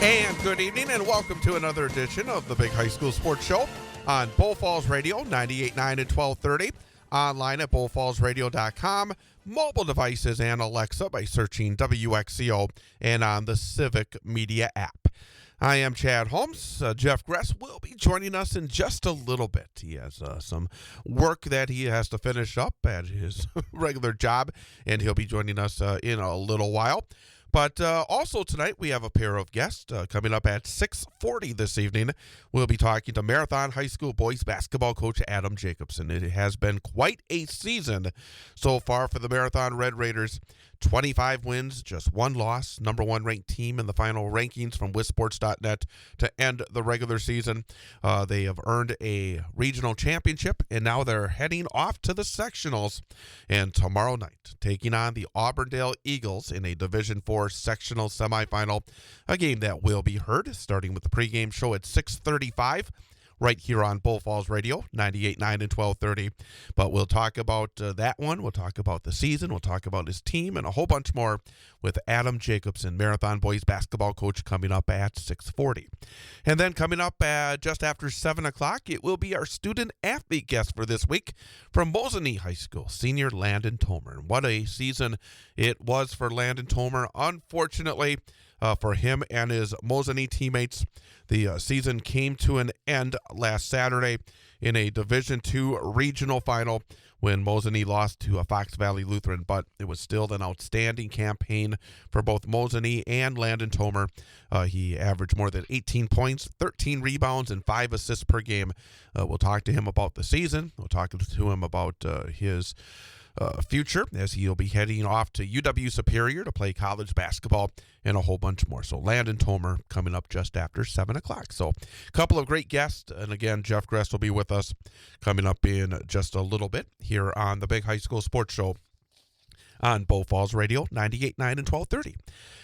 And good evening and welcome to another edition of the Big High School Sports Show on Bull Falls Radio, 98.9 and 1230, online at bullfallsradio.com, mobile devices and Alexa by searching WXCO, and on the Civic Media app. I am Chad Holmes. Jeff Gress will be joining us in just a little bit. He has some work that he has to finish up at his regular job, and he'll be joining us in a little while. But also tonight we have a pair of guests coming up at 6:40 this evening. We'll be talking to Marathon High School boys basketball coach Adam Jacobson. It has been quite a season so far for the Marathon Red Raiders. 25 wins, just one loss, number one ranked team in the final rankings from WisSports.net to end the regular season. They have earned a regional championship, and now they're heading off to the sectionals. And tomorrow night, taking on the Auburndale Eagles in a Division IV sectional semifinal, a game that will be heard starting with the pregame show at 6:35. Right here on Bull Falls Radio, 98.9 and 1230. But we'll talk about that one. We'll talk about the season. We'll talk about his team and a whole bunch more with Adam Jacobson, Marathon boys basketball coach, coming up at 6:40. And then coming up just after 7 o'clock, it will be our student-athlete guest for this week from Mosinee High School, senior Landen Thomer. What a season it was for Landen Thomer. Unfortunately, for him and his Mosinee teammates, the season came to an end last Saturday in a Division II regional final when Mosinee lost to Fox Valley Lutheran, but it was still an outstanding campaign for both Mosinee and Landen Thomer. He averaged more than 18 points, 13 rebounds, and 5 assists per game. We'll talk to him about the season. We'll talk to him about his future, as he'll be heading off to UW Superior to play college basketball and a whole bunch more. So Landen Thomer coming up just after 7 o'clock. So a couple of great guests. And again, Jeff Gress will be with us coming up in just a little bit here on the Big High School Sports Show on Bull Falls Radio, 98.9 and 1230.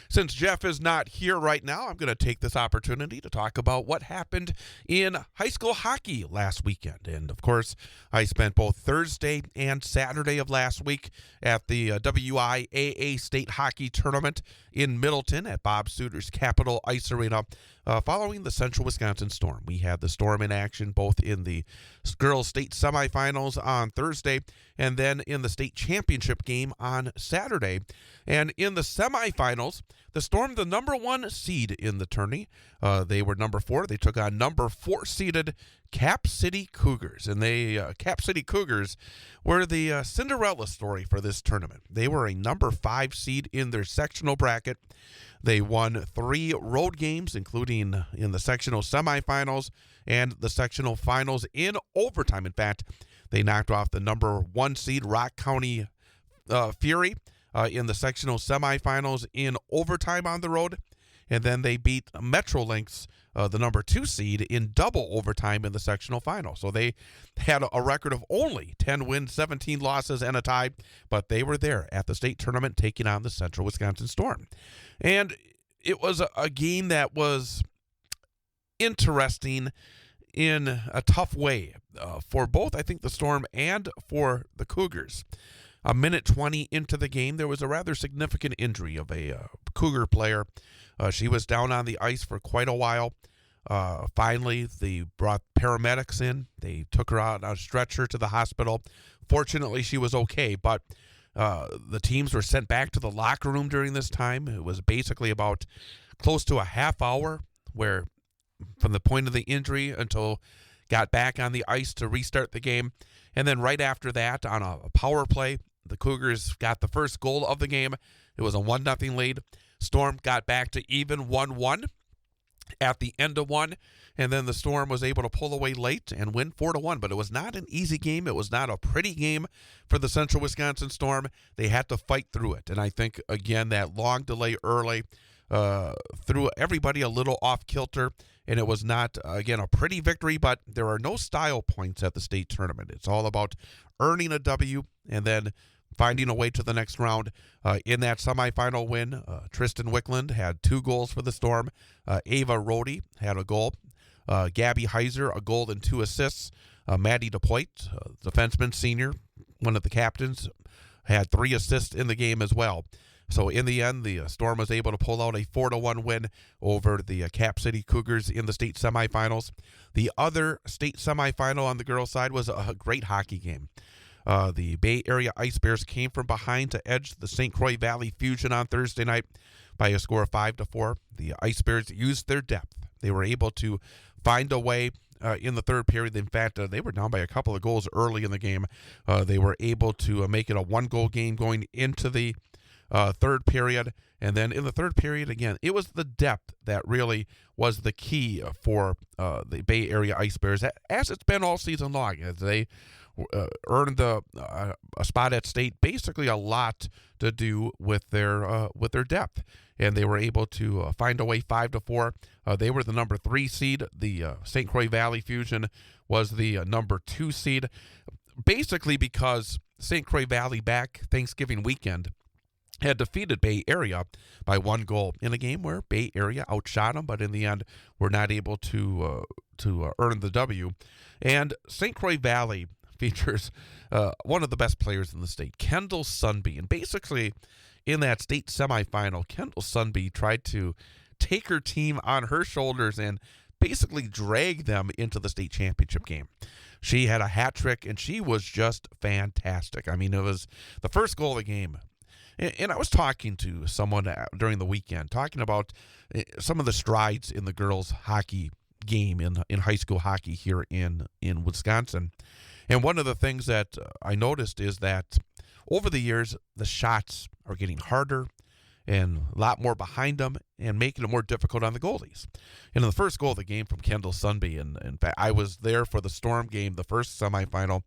Since Jeff is not here right now, I'm going to take this opportunity to talk about what happened in high school hockey last weekend. And, of course, I spent both Thursday and Saturday of last week at the WIAA State Hockey Tournament in Middleton at Bob Suter's Capitol Ice Arena following the Central Wisconsin Storm. We had the Storm in action both in the girls' state semifinals on Thursday and then in the state championship game on Saturday. And in the semifinals, the Storm, the number one seed in the tourney, they were number 4. They took on number 4 seeded Cap City Cougars. And Cap City Cougars were the Cinderella story for this tournament. They were a number 5 seed in their sectional bracket. They won 3 road games, including in the sectional semifinals and the sectional finals in overtime. In fact, they knocked off the number 1 seed Rock County Fury in the sectional semifinals in overtime on the road. And then they beat Metrolinx, the number 2 seed, in double overtime in the sectional final. So they had a record of only 10 wins, 17 losses, and a tie. But they were there at the state tournament taking on the Central Wisconsin Storm. And it was a game that was interesting in a tough way for both, I think, the Storm and for the Cougars. A minute 20 into the game, there was a rather significant injury of a Cougar player. She was down on the ice for quite a while. Finally, they brought paramedics in. They took her out on a stretcher to the hospital. Fortunately, she was okay, but the teams were sent back to the locker room during this time. It was basically about close to a half hour where from the point of the injury until got back on the ice to restart the game. And then right after that, on a power play, the Cougars got the first goal of the game. It was a 1-0 lead. Storm got back to even 1-1 at the end of one, and then the Storm was able to pull away late and win 4-1. But it was not an easy game. It was not a pretty game for the Central Wisconsin Storm. They had to fight through it. And I think, again, that long delay early threw everybody a little off kilter. And it was not, again, a pretty victory, but there are no style points at the state tournament. It's all about earning a W and then finding a way to the next round. In that semifinal win, Tristan Wickland had 2 goals for the Storm. Ava Rohde had a goal. Gabby Heiser, a goal and 2 assists. Maddie DePoit, defenseman senior, one of the captains, had 3 assists in the game as well. So in the end, the Storm was able to pull out a 4-1 win over the Cap City Cougars in the state semifinals. The other state semifinal on the girls' side was a great hockey game. The Bay Area Ice Bears came from behind to edge the St. Croix Valley Fusion on Thursday night by a score of 5-4. The Ice Bears used their depth. They were able to find a way in the third period. In fact, they were down by a couple of goals early in the game. They were able to make it a one-goal game going into the third period. And then in the third period, again, it was the depth that really was the key for the Bay Area Ice Bears, as it's been all season long, as they earned a spot at state. Basically, a lot to do with their depth, and they were able to find a way 5-4. They were the number 3 seed. The St. Croix Valley Fusion was the number 2 seed, basically because St. Croix Valley back Thanksgiving weekend had defeated Bay Area by 1 goal in a game where Bay Area outshot them, but in the end were not able to earn the W. And St. Croix Valley features one of the best players in the state, Kendall Sunby. And basically, in that state semifinal, Kendall Sunby tried to take her team on her shoulders and basically drag them into the state championship game. She had a hat trick, and she was just fantastic. I mean, it was the first goal of the game. And I was talking to someone during the weekend, talking about some of the strides in the girls' hockey game in high school hockey here in Wisconsin. And one of the things that I noticed is that over the years, the shots are getting harder and a lot more behind them and making it more difficult on the goalies. And in the first goal of the game from Kendall Sunby, and in fact, I was there for the Storm game, the first semifinal,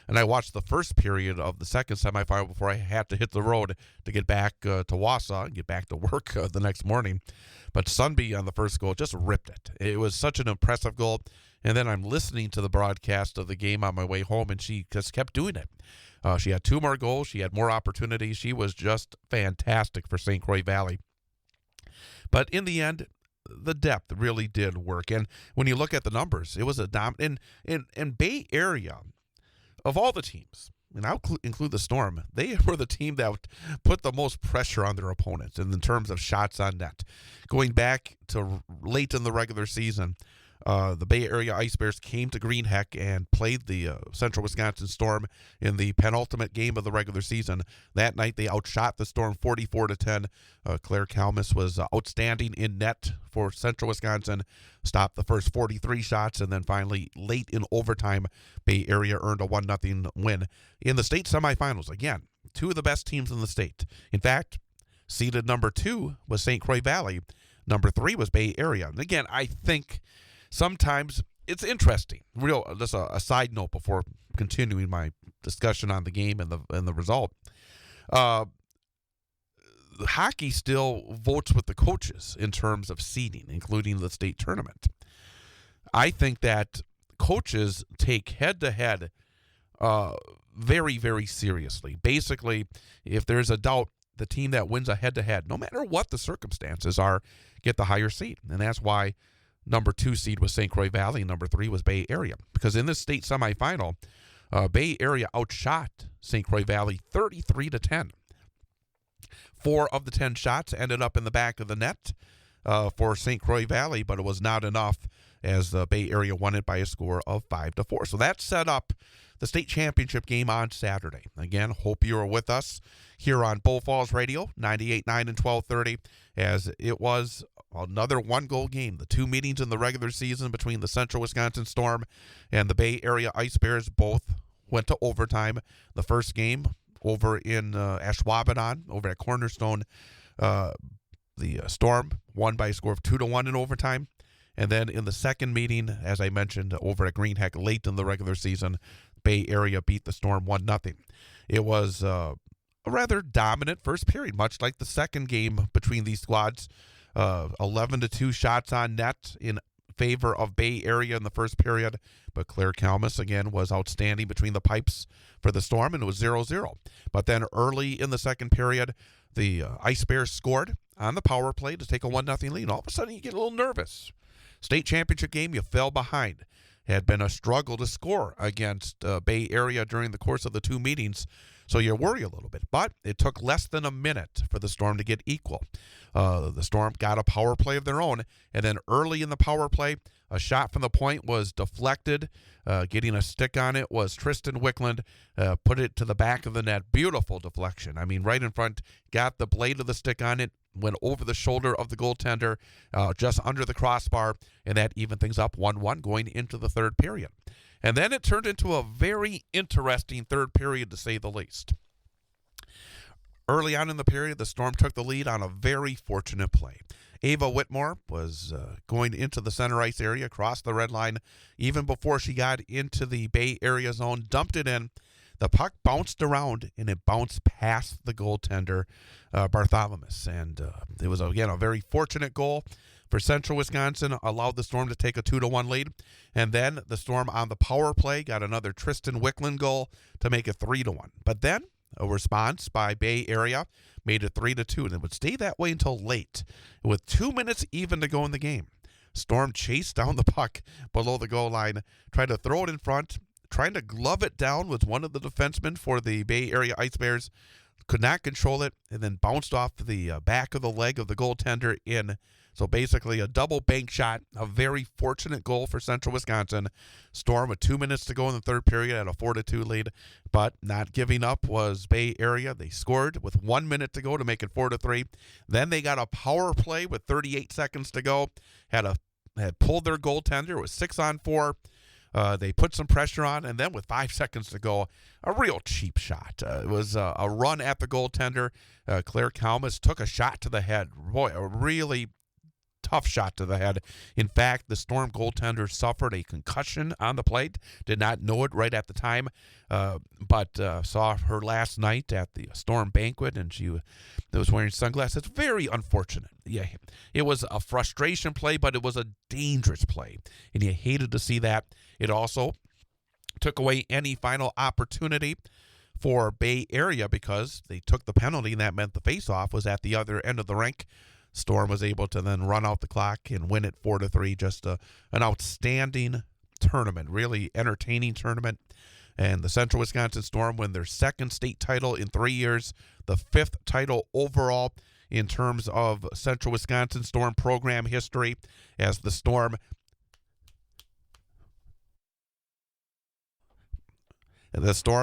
and I watched the first period of the second semifinal before I had to hit the road to get back to Wausau and get back to work the next morning. But Sunby on the first goal just ripped it. It was such an impressive goal. And then I'm listening to the broadcast of the game on my way home, and she just kept doing it. She had 2 more goals. She had more opportunities. She was just fantastic for St. Croix Valley. But in the end, the depth really did work. And when you look at the numbers, it was a dominant. In Bay Area, of all the teams, and I'll include the Storm, they were the team that put the most pressure on their opponents in terms of shots on net. Going back to late in the regular season, the Bay Area Ice Bears came to Greenheck and played the Central Wisconsin Storm in the penultimate game of the regular season. That night, they outshot the Storm 44-10. Claire Kalmus was outstanding in net for Central Wisconsin, stopped the first 43 shots, and then finally, late in overtime, Bay Area earned a 1-0 win. In the state semifinals, again, 2 of the best teams in the state. In fact, seeded number 2 was St. Croix Valley. Number 3 was Bay Area. And again, I think sometimes it's interesting. Just a side note before continuing my discussion on the game and the result. Hockey still votes with the coaches in terms of seeding, including the state tournament. I think that coaches take head-to-head very, very seriously. Basically, if there's a doubt, the team that wins a head-to-head, no matter what the circumstances are, get the higher seed. And that's why number 2 seed was St. Croix Valley, and number 3 was Bay Area. Because in this state semifinal, Bay Area outshot St. Croix Valley 33-10. 4 of the 10 shots ended up in the back of the net for St. Croix Valley, but it was not enough as the Bay Area won it by a score of 5-4. So that set up the state championship game on Saturday. Again, hope you are with us here on Bull Falls Radio, 98.9 and 1230, as it was another 1-goal game. The 2 meetings in the regular season between the Central Wisconsin Storm and the Bay Area Ice Bears both went to overtime. The first game over in Ashwaubenon, over at Cornerstone, the Storm won by a score of 2-1 in overtime. And then in the second meeting, as I mentioned, over at Greenheck late in the regular season, Bay Area beat the Storm 1-0. It was a rather dominant first period, much like the second game between these squads. 11-2 shots on net in favor of Bay Area in the first period, but Claire Kalmus, again, was outstanding between the pipes for the Storm, and it was 0-0. But then early in the second period, the Ice Bears scored on the power play to take a 1-0 lead. All of a sudden, you get a little nervous. State championship game, you fell behind. It had been a struggle to score against Bay Area during the course of the 2 meetings. So you worry a little bit. But it took less than a minute for the Storm to get equal. The Storm got a power play of their own, and then early in the power play, a shot from the point was deflected. Getting a stick on it was Tristan Wickland, put it to the back of the net. Beautiful deflection. I mean, right in front, got the blade of the stick on it, went over the shoulder of the goaltender, just under the crossbar, and that evened things up 1-1 going into the third period. And then it turned into a very interesting third period, to say the least. Early on in the period, the Storm took the lead on a very fortunate play. Ava Whitmore was going into the center ice area, across the red line, even before she got into the Bay Area zone, dumped it in. The puck bounced around, and it bounced past the goaltender, Bartholomew. And it was, again, a very fortunate goal for Central Wisconsin, allowed the Storm to take a 2-1 lead. And then the Storm on the power play got another Tristan Wickland goal to make it 3-1. But then a response by Bay Area made it 3-2, and it would stay that way until late. With 2 minutes even to go in the game, Storm chased down the puck below the goal line, tried to throw it in front, trying to glove it down with one of the defensemen for the Bay Area Ice Bears, could not control it, and then bounced off the back of the leg of the goaltender in. So basically a double bank shot, a very fortunate goal for Central Wisconsin. Storm with 2 minutes to go in the third period at a 4-2 lead, but not giving up was Bay Area. They scored with 1 minute to go to make it 4-3. Then they got a power play with 38 seconds to go. Had pulled their goaltender. It was 6-on-4. They put some pressure on, and then with 5 seconds to go, a real cheap shot. It was a run at the goaltender. Claire Kalmus took a shot to the head. Boy, a really tough shot to the head. In fact, the Storm goaltender suffered a concussion on the plate. Did not know it right at the time, but saw her last night at the Storm banquet, and she was wearing sunglasses. Very unfortunate. Yeah, it was a frustration play, but it was a dangerous play, and you hated to see that. It also took away any final opportunity for Bay Area because they took the penalty, and that meant the faceoff was at the other end of the rink. Storm was able to then run out the clock and win it 4-3. Just an outstanding tournament, really entertaining tournament. And the Central Wisconsin Storm win their second state title in 3 years, the fifth title overall in terms of Central Wisconsin Storm program history, as the Storm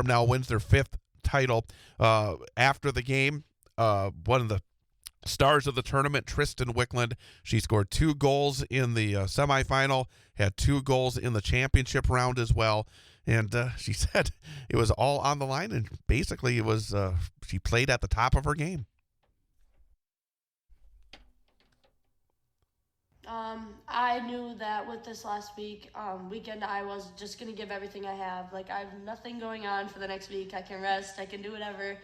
now wins their fifth title. After the game, one of the stars of the tournament, Tristan Wickland, she scored 2 goals in the semifinal, had 2 goals in the championship round as well. And she said it was all on the line, and basically it was she played at the top of her game. I knew that with this last weekend, I was just going to give everything I have. Like, I have nothing going on for the next week. I can rest. I can do whatever.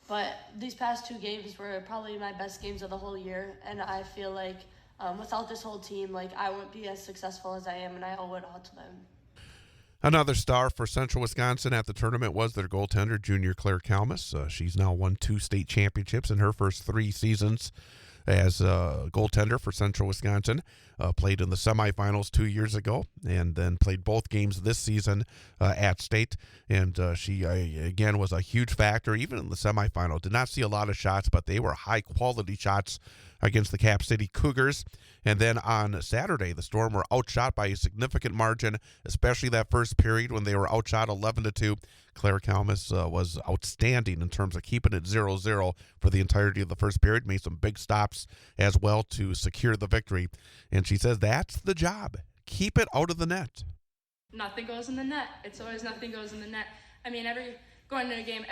But these past 2 games were probably my best games of the whole year. And I feel like without this whole team, like, I wouldn't be as successful as I am, and I owe it all to them. Another star for Central Wisconsin at the tournament was their goaltender, junior Claire Kalmus. She's now won 2 state championships in her first 3 seasons as a goaltender for Central Wisconsin. Played in the semifinals 2 years ago, and then played both games this season at state. And she, again, was a huge factor, even in the semifinal. Did not see a lot of shots, but they were high-quality shots against the Cap City Cougars. And then on Saturday, the Storm were outshot by a significant margin, especially that first period when they were outshot 11-2. Claire Kalmus was outstanding in terms of keeping it 0-0 for the entirety of the first period, made some big stops as well to secure the victory. And she says that's the job. Keep it out of the net. Nothing goes in the net. It's always nothing goes in the net. I mean, going into a game,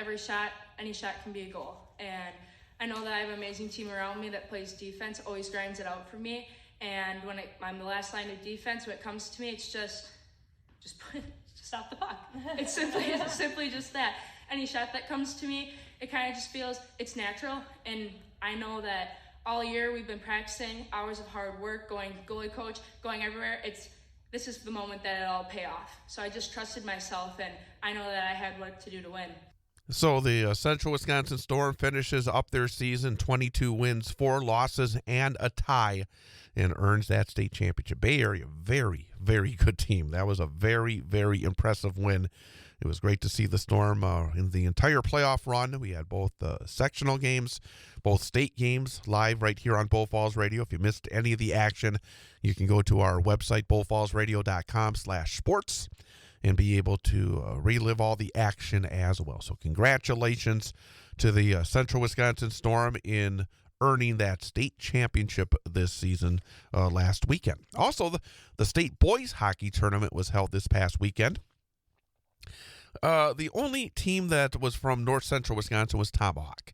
any shot can be a goal. And I know that I have an amazing team around me that plays defense, always grinds it out for me. And when I'm the last line of defense, when it comes to me, it's just stop the puck. It's simply just that. Any shot that comes to me, it kind of just feels it's natural. And I know that all year we've been practicing, hours of hard work, going goalie coach, going everywhere. This is the moment that it'll all pay off. So I just trusted myself, and I know that I had what to do to win. So the Central Wisconsin Storm finishes up their season 22 wins, 4 losses, and a tie, and earns that state championship. Bay Area, very, very good team. That was a very, very impressive win. It was great to see the Storm in the entire playoff run. We had both sectional games, both state games live right here on Bull Falls Radio. If you missed any of the action, you can go to our website, bullfallsradio.com/sports, and be able to relive all the action as well. So congratulations to the Central Wisconsin Storm in earning that state championship this season last weekend. Also, the state boys hockey tournament was held this past weekend. The only team that was from North Central Wisconsin was Tomahawk.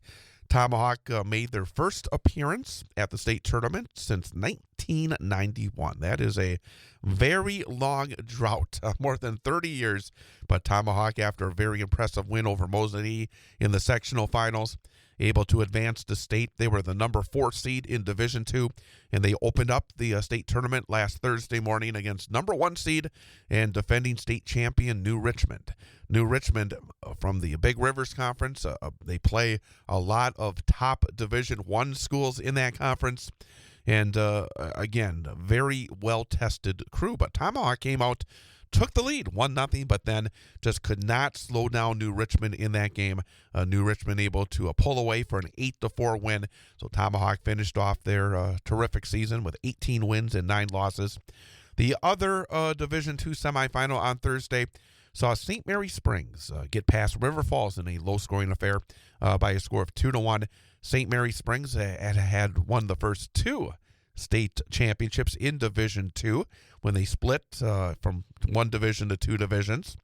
Tomahawk made their first appearance at the state tournament since 1991. That is a very long drought, more than 30 years. But Tomahawk, after a very impressive win over Mosinee in the sectional finals, able to advance to state. They were the number 4 seed in Division II, and they opened up the state tournament last Thursday morning against number 1 seed and defending state champion New Richmond. New Richmond from the Big Rivers Conference. They play a lot of top Division I schools in that conference. And again, a very well-tested crew. But Tomahawk came out, took the lead, 1-0, but then just could not slow down New Richmond in that game. New Richmond able to pull away for an 8-4 win. So Tomahawk finished off their terrific season with 18 wins and 9 losses. The other Division II semifinal on Thursday saw St. Mary Springs get past River Falls in a low-scoring affair by a score of 2-1. St. Mary Springs had won the first 2 state championships in Division II when they split from 1 division to 2 divisions.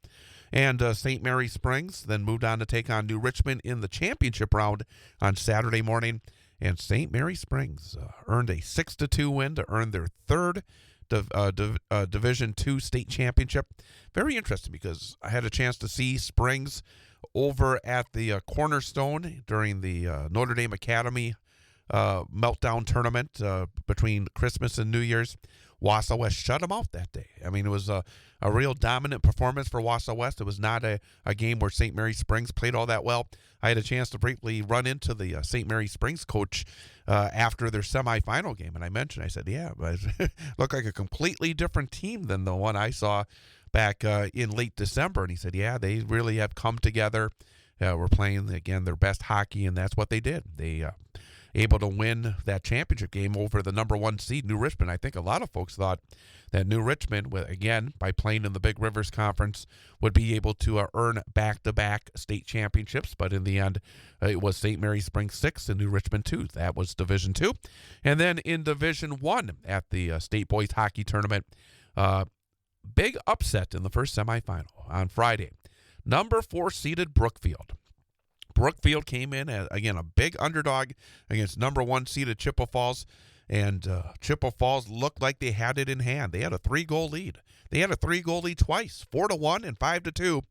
And St. Mary Springs then moved on to take on New Richmond in the championship round on Saturday morning. And St. Mary Springs earned a 6-2 win to earn their 3rd Division II state championship. Very interesting because I had a chance to see Springs over at the Cornerstone during the Notre Dame Academy meltdown tournament between Christmas and New Year's. Wausau West shut them out that day. I mean, it was a real dominant performance for Wausau West. It was not a game where St. Mary Springs played all that well. I had a chance to briefly run into the St. Mary Springs coach after their semifinal game, and I said, yeah, but it looked like a completely different team than the one I saw back in late December. And he said, yeah, they really have come together. We're playing, again, their best hockey, and that's what they did. They able to win that championship game over the number 1 seed, New Richmond. I think a lot of folks thought that New Richmond, again, by playing in the Big Rivers Conference, would be able to earn back-to-back state championships. But in the end, it was St. Mary Springs 6 and New Richmond 2. That was Division II. And then in Division I at the State Boys Hockey Tournament, big upset in the first semifinal on Friday. Number 4 seeded Brookfield. Brookfield came in, again, a big underdog against number 1 seeded Chippewa Falls. And Chippewa Falls looked like they had it in hand. They had a 3-goal lead. They had a 3-goal lead twice, 4-1 and 5-2.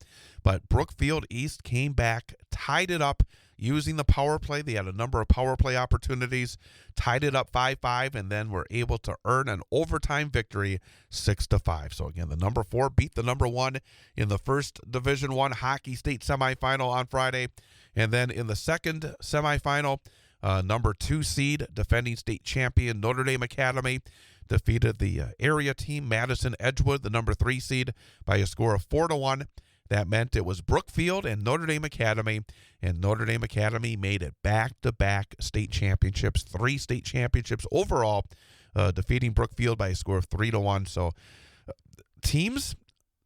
But Brookfield East came back, tied it up using the power play. They had a number of power play opportunities, tied it up 5-5, and then were able to earn an overtime victory 6-5. So again, the number 4 beat the number 1 in the first Division I hockey state semifinal on Friday. And then in the second semifinal, number 2 seed, defending state champion Notre Dame Academy, defeated the area team Madison Edgewood, the number 3 seed, by a score of 4-1. That meant it was Brookfield and Notre Dame Academy, and Notre Dame Academy made it back-to-back state championships, 3 state championships overall, defeating Brookfield by a score of 3-1. So teams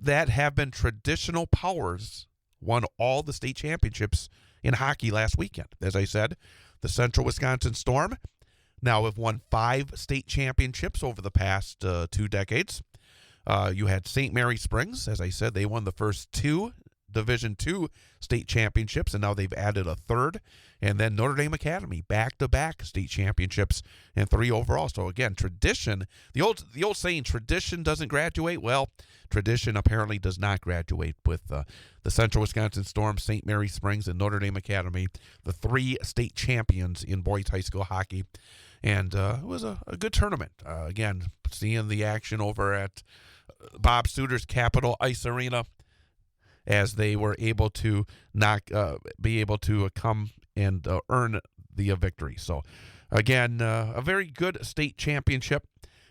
that have been traditional powers won all the state championships in hockey last weekend. As I said, the Central Wisconsin Storm now have won 5 state championships over the past 2 decades. You had St. Mary Springs. As I said, they won the first 2 Division II state championships, and now they've added a 3rd. And then Notre Dame Academy, back-to-back state championships and 3 overall. So again, tradition, the old saying, tradition doesn't graduate. Well, tradition apparently does not graduate with the Central Wisconsin Storm, St. Mary Springs, and Notre Dame Academy, the 3 state champions in boys high school hockey. And it was a good tournament. Again, seeing the action over at Bob Suter's Capitol Ice Arena. as they were able to be able to come and earn the victory. So, again, a very good state championship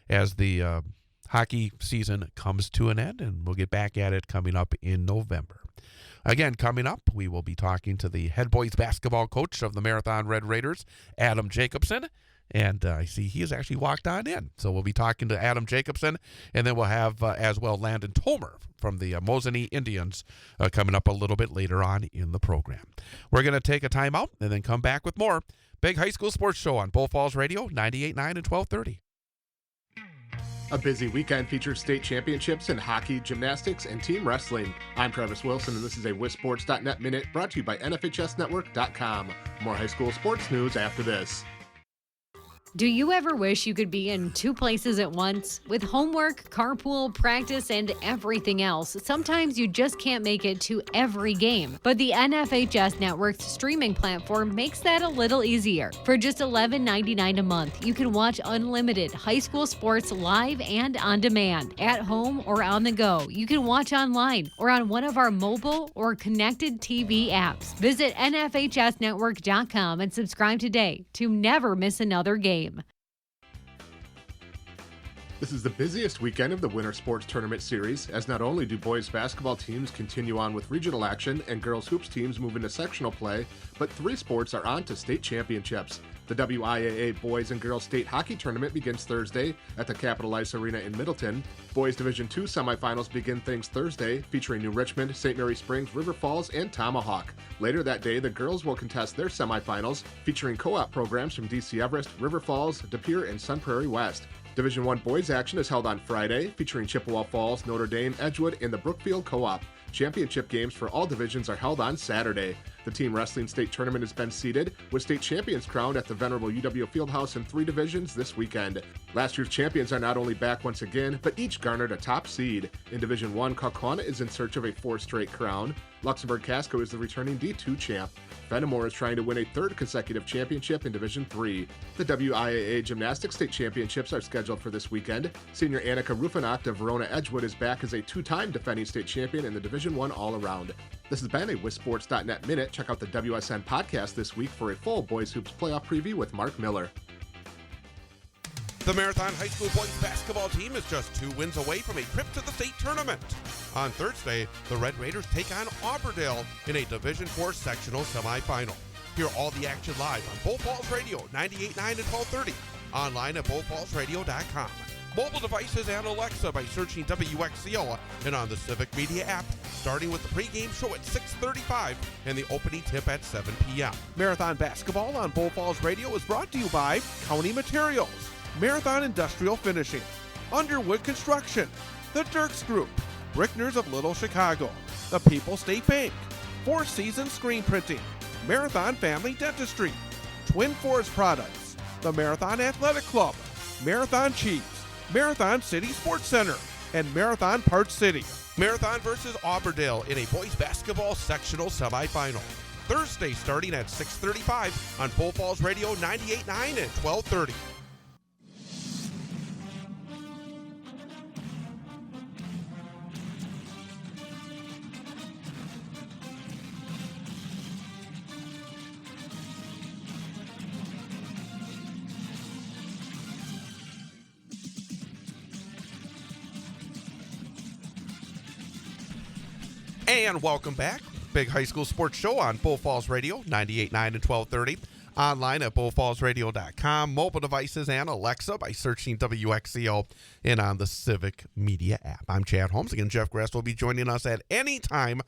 as the hockey season comes to an end, and we'll get back at it coming up in November. Again, coming up, we will be talking to the head boys basketball coach of the Marathon Red Raiders, Adam Jacobson, and I see he has actually walked on in. So we'll be talking to Adam Jacobson, and then we'll have as well Landen Thomer from the Mosinee Indians coming up a little bit later on in the program. We're going to take a timeout and then come back with more Big High School Sports Show on Bull Falls Radio, 98.9 and 1230. A busy weekend features state championships in hockey, gymnastics, and team wrestling. I'm Travis Wilson, and this is a WisSports.net Minute brought to you by NFHSNetwork.com. More high school sports news after this. Do you ever wish you could be in two places at once? With homework, carpool, practice, and everything else, sometimes you just can't make it to every game. But the NFHS Network's streaming platform makes that a little easier. For just $11.99 a month, you can watch unlimited high school sports live and on demand, at home or on the go. You can watch online or on one of our mobile or connected TV apps. Visit NFHSNetwork.com and subscribe today to never miss another game. This is the busiest weekend of the Winter Sports Tournament Series, as not only do boys basketball teams continue on with regional action and girls hoops teams move into sectional play, but three sports are on to state championships. The WIAA Boys and Girls State Hockey Tournament begins Thursday at the Capital Ice Arena in Middleton. Boys Division II semifinals begin things Thursday, featuring New Richmond, St. Mary Springs, River Falls, and Tomahawk. Later that day, the girls will contest their semifinals, featuring co-op programs from DC Everest, River Falls, De Pere, and Sun Prairie West. Division I boys action is held on Friday, featuring Chippewa Falls, Notre Dame, Edgewood, and the Brookfield Co-op. Championship games for all divisions are held on Saturday. The team wrestling state tournament has been seeded, with state champions crowned at the venerable UW Fieldhouse in 3 divisions this weekend. Last year's champions are not only back once again, but each garnered a top seed. In Division I, Kaukauna is in search of a 4th straight crown. Luxembourg Casco is the returning D2 champ. Fenimore is trying to win a 3rd consecutive championship in Division III. The WIAA Gymnastics State Championships are scheduled for this weekend. Senior Annika Rufinach of Verona Edgewood is back as a 2-time defending state champion in the Division I all-around. This has been a WisSports.net Minute. Check out the WSN podcast this week for a full Boys Hoops playoff preview with Mark Miller. The Marathon High School boys basketball team is just 2 wins away from a trip to the state tournament. On Thursday, the Red Raiders take on Auburndale in a Division IV sectional semifinal. Hear all the action live on Bull Falls Radio, 98.9 and 1230, online at bullfallsradio.com. Mobile devices and Alexa by searching WXCO and on the Civic Media app, starting with the pregame show at 6:35 and the opening tip at 7 p.m. Marathon basketball on Bull Falls Radio is brought to you by County Materials, Marathon Industrial Finishing, Underwood Construction, The Dirks Group, Brickners of Little Chicago, the People State Bank, Four Seasons Screen Printing, Marathon Family Dentistry, Twin Forest Products, the Marathon Athletic Club, Marathon Cheese, Marathon City Sports Center, and Marathon Parts City. Marathon versus Auburndale in a boys basketball sectional semifinal. Thursday starting at 6:35 on Bull Falls Radio 98.9 and 1230. And welcome back. Big High School Sports Show on Bull Falls Radio, 98.9 and 1230. Online at bullfallsradio.com. Mobile devices and Alexa by searching WXCO and on the Civic Media app. I'm Chad Holmes. Again, Jeff Grass will be joining us at any time.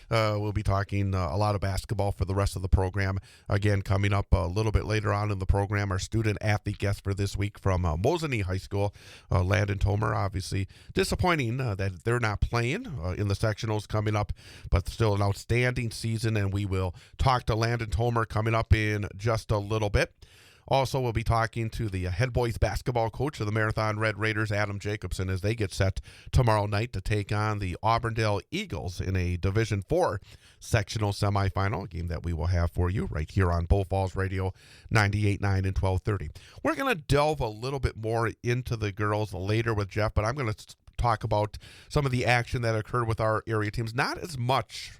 We'll be talking a lot of basketball for the rest of the program. Again, coming up a little bit later on in the program, our student-athlete guest for this week from Mosinee High School, Landen Thomer. Obviously disappointing that they're not playing in the sectionals coming up, but still an outstanding season, and we will talk to Landen Thomer coming up in just a little bit. Also, we'll be talking to the head boys basketball coach of the Marathon Red Raiders, Adam Jacobson, as they get set tomorrow night to take on the Auburndale Eagles in a Division IV sectional semifinal, a game that we will have for you right here on Bull Falls Radio 98.9 and 1230. We're going to delve a little bit more into the girls later with Jeff, but I'm going to talk about some of the action that occurred with our area teams. Not as much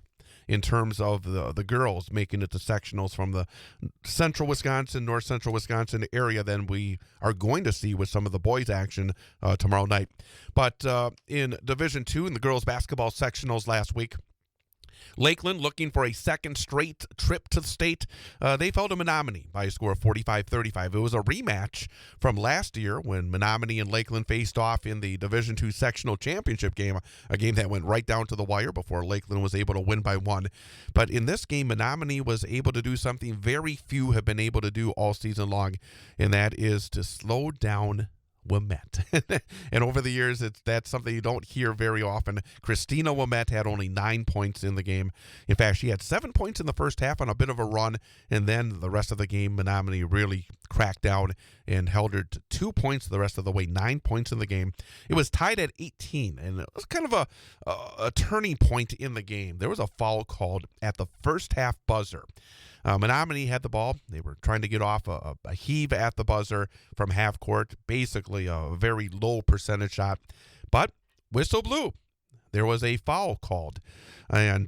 in terms of the girls making it to sectionals from the central Wisconsin, north central Wisconsin area than we are going to see with some of the boys action tomorrow night. But in Division II, in the girls basketball sectionals last week, Lakeland looking for a second straight trip to the state. They fell to Menominee by a score of 45-35. It was a rematch from last year when Menominee and Lakeland faced off in the Division II sectional championship game, a game that went right down to the wire before Lakeland was able to win by 1. But in this game, Menominee was able to do something very few have been able to do all season long, and that is to slow down Wilmette. And over the years, that's something you don't hear very often. Christina Wilmette had only 9 points in the game. In fact, she had 7 points in the first half on a bit of a run, and then the rest of the game, Menominee really cracked down and held her to 2 points the rest of the way, 9 points in the game. It was tied at 18, and it was kind of a turning point in the game. There was a foul called at the first half buzzer. Menominee had the ball. They were trying to get off a heave at the buzzer from half court, basically a very low percentage shot. But whistle blew. There was a foul called, and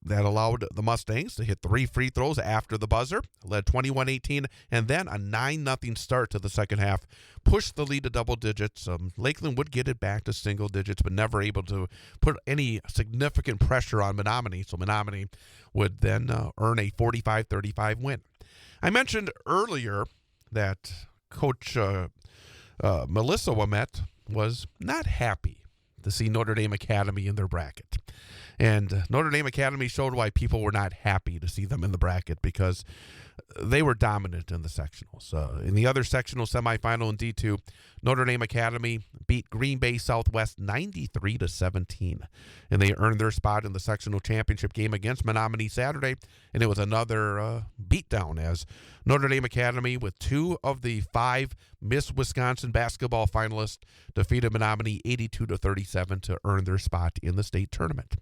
that allowed the Mustangs to hit 3 free throws after the buzzer, led 21-18, and then a 9-0 start to the second half pushed the lead to double digits. Lakeland would get it back to single digits, but never able to put any significant pressure on Menominee, so Menominee would then earn a 45-35 win. I mentioned earlier that Coach Melissa Wilmette was not happy to see Notre Dame Academy in their bracket. And Notre Dame Academy showed why people were not happy to see them in the bracket, because they were dominant in the sectionals. In the other sectional semifinal in D2, Notre Dame Academy beat Green Bay Southwest 93-17. And they earned their spot in the sectional championship game against Menominee Saturday. And it was another beatdown as Notre Dame Academy, with 2 of the 5 Miss Wisconsin basketball finalists, defeated Menominee 82-37 to earn their spot in the state tournament.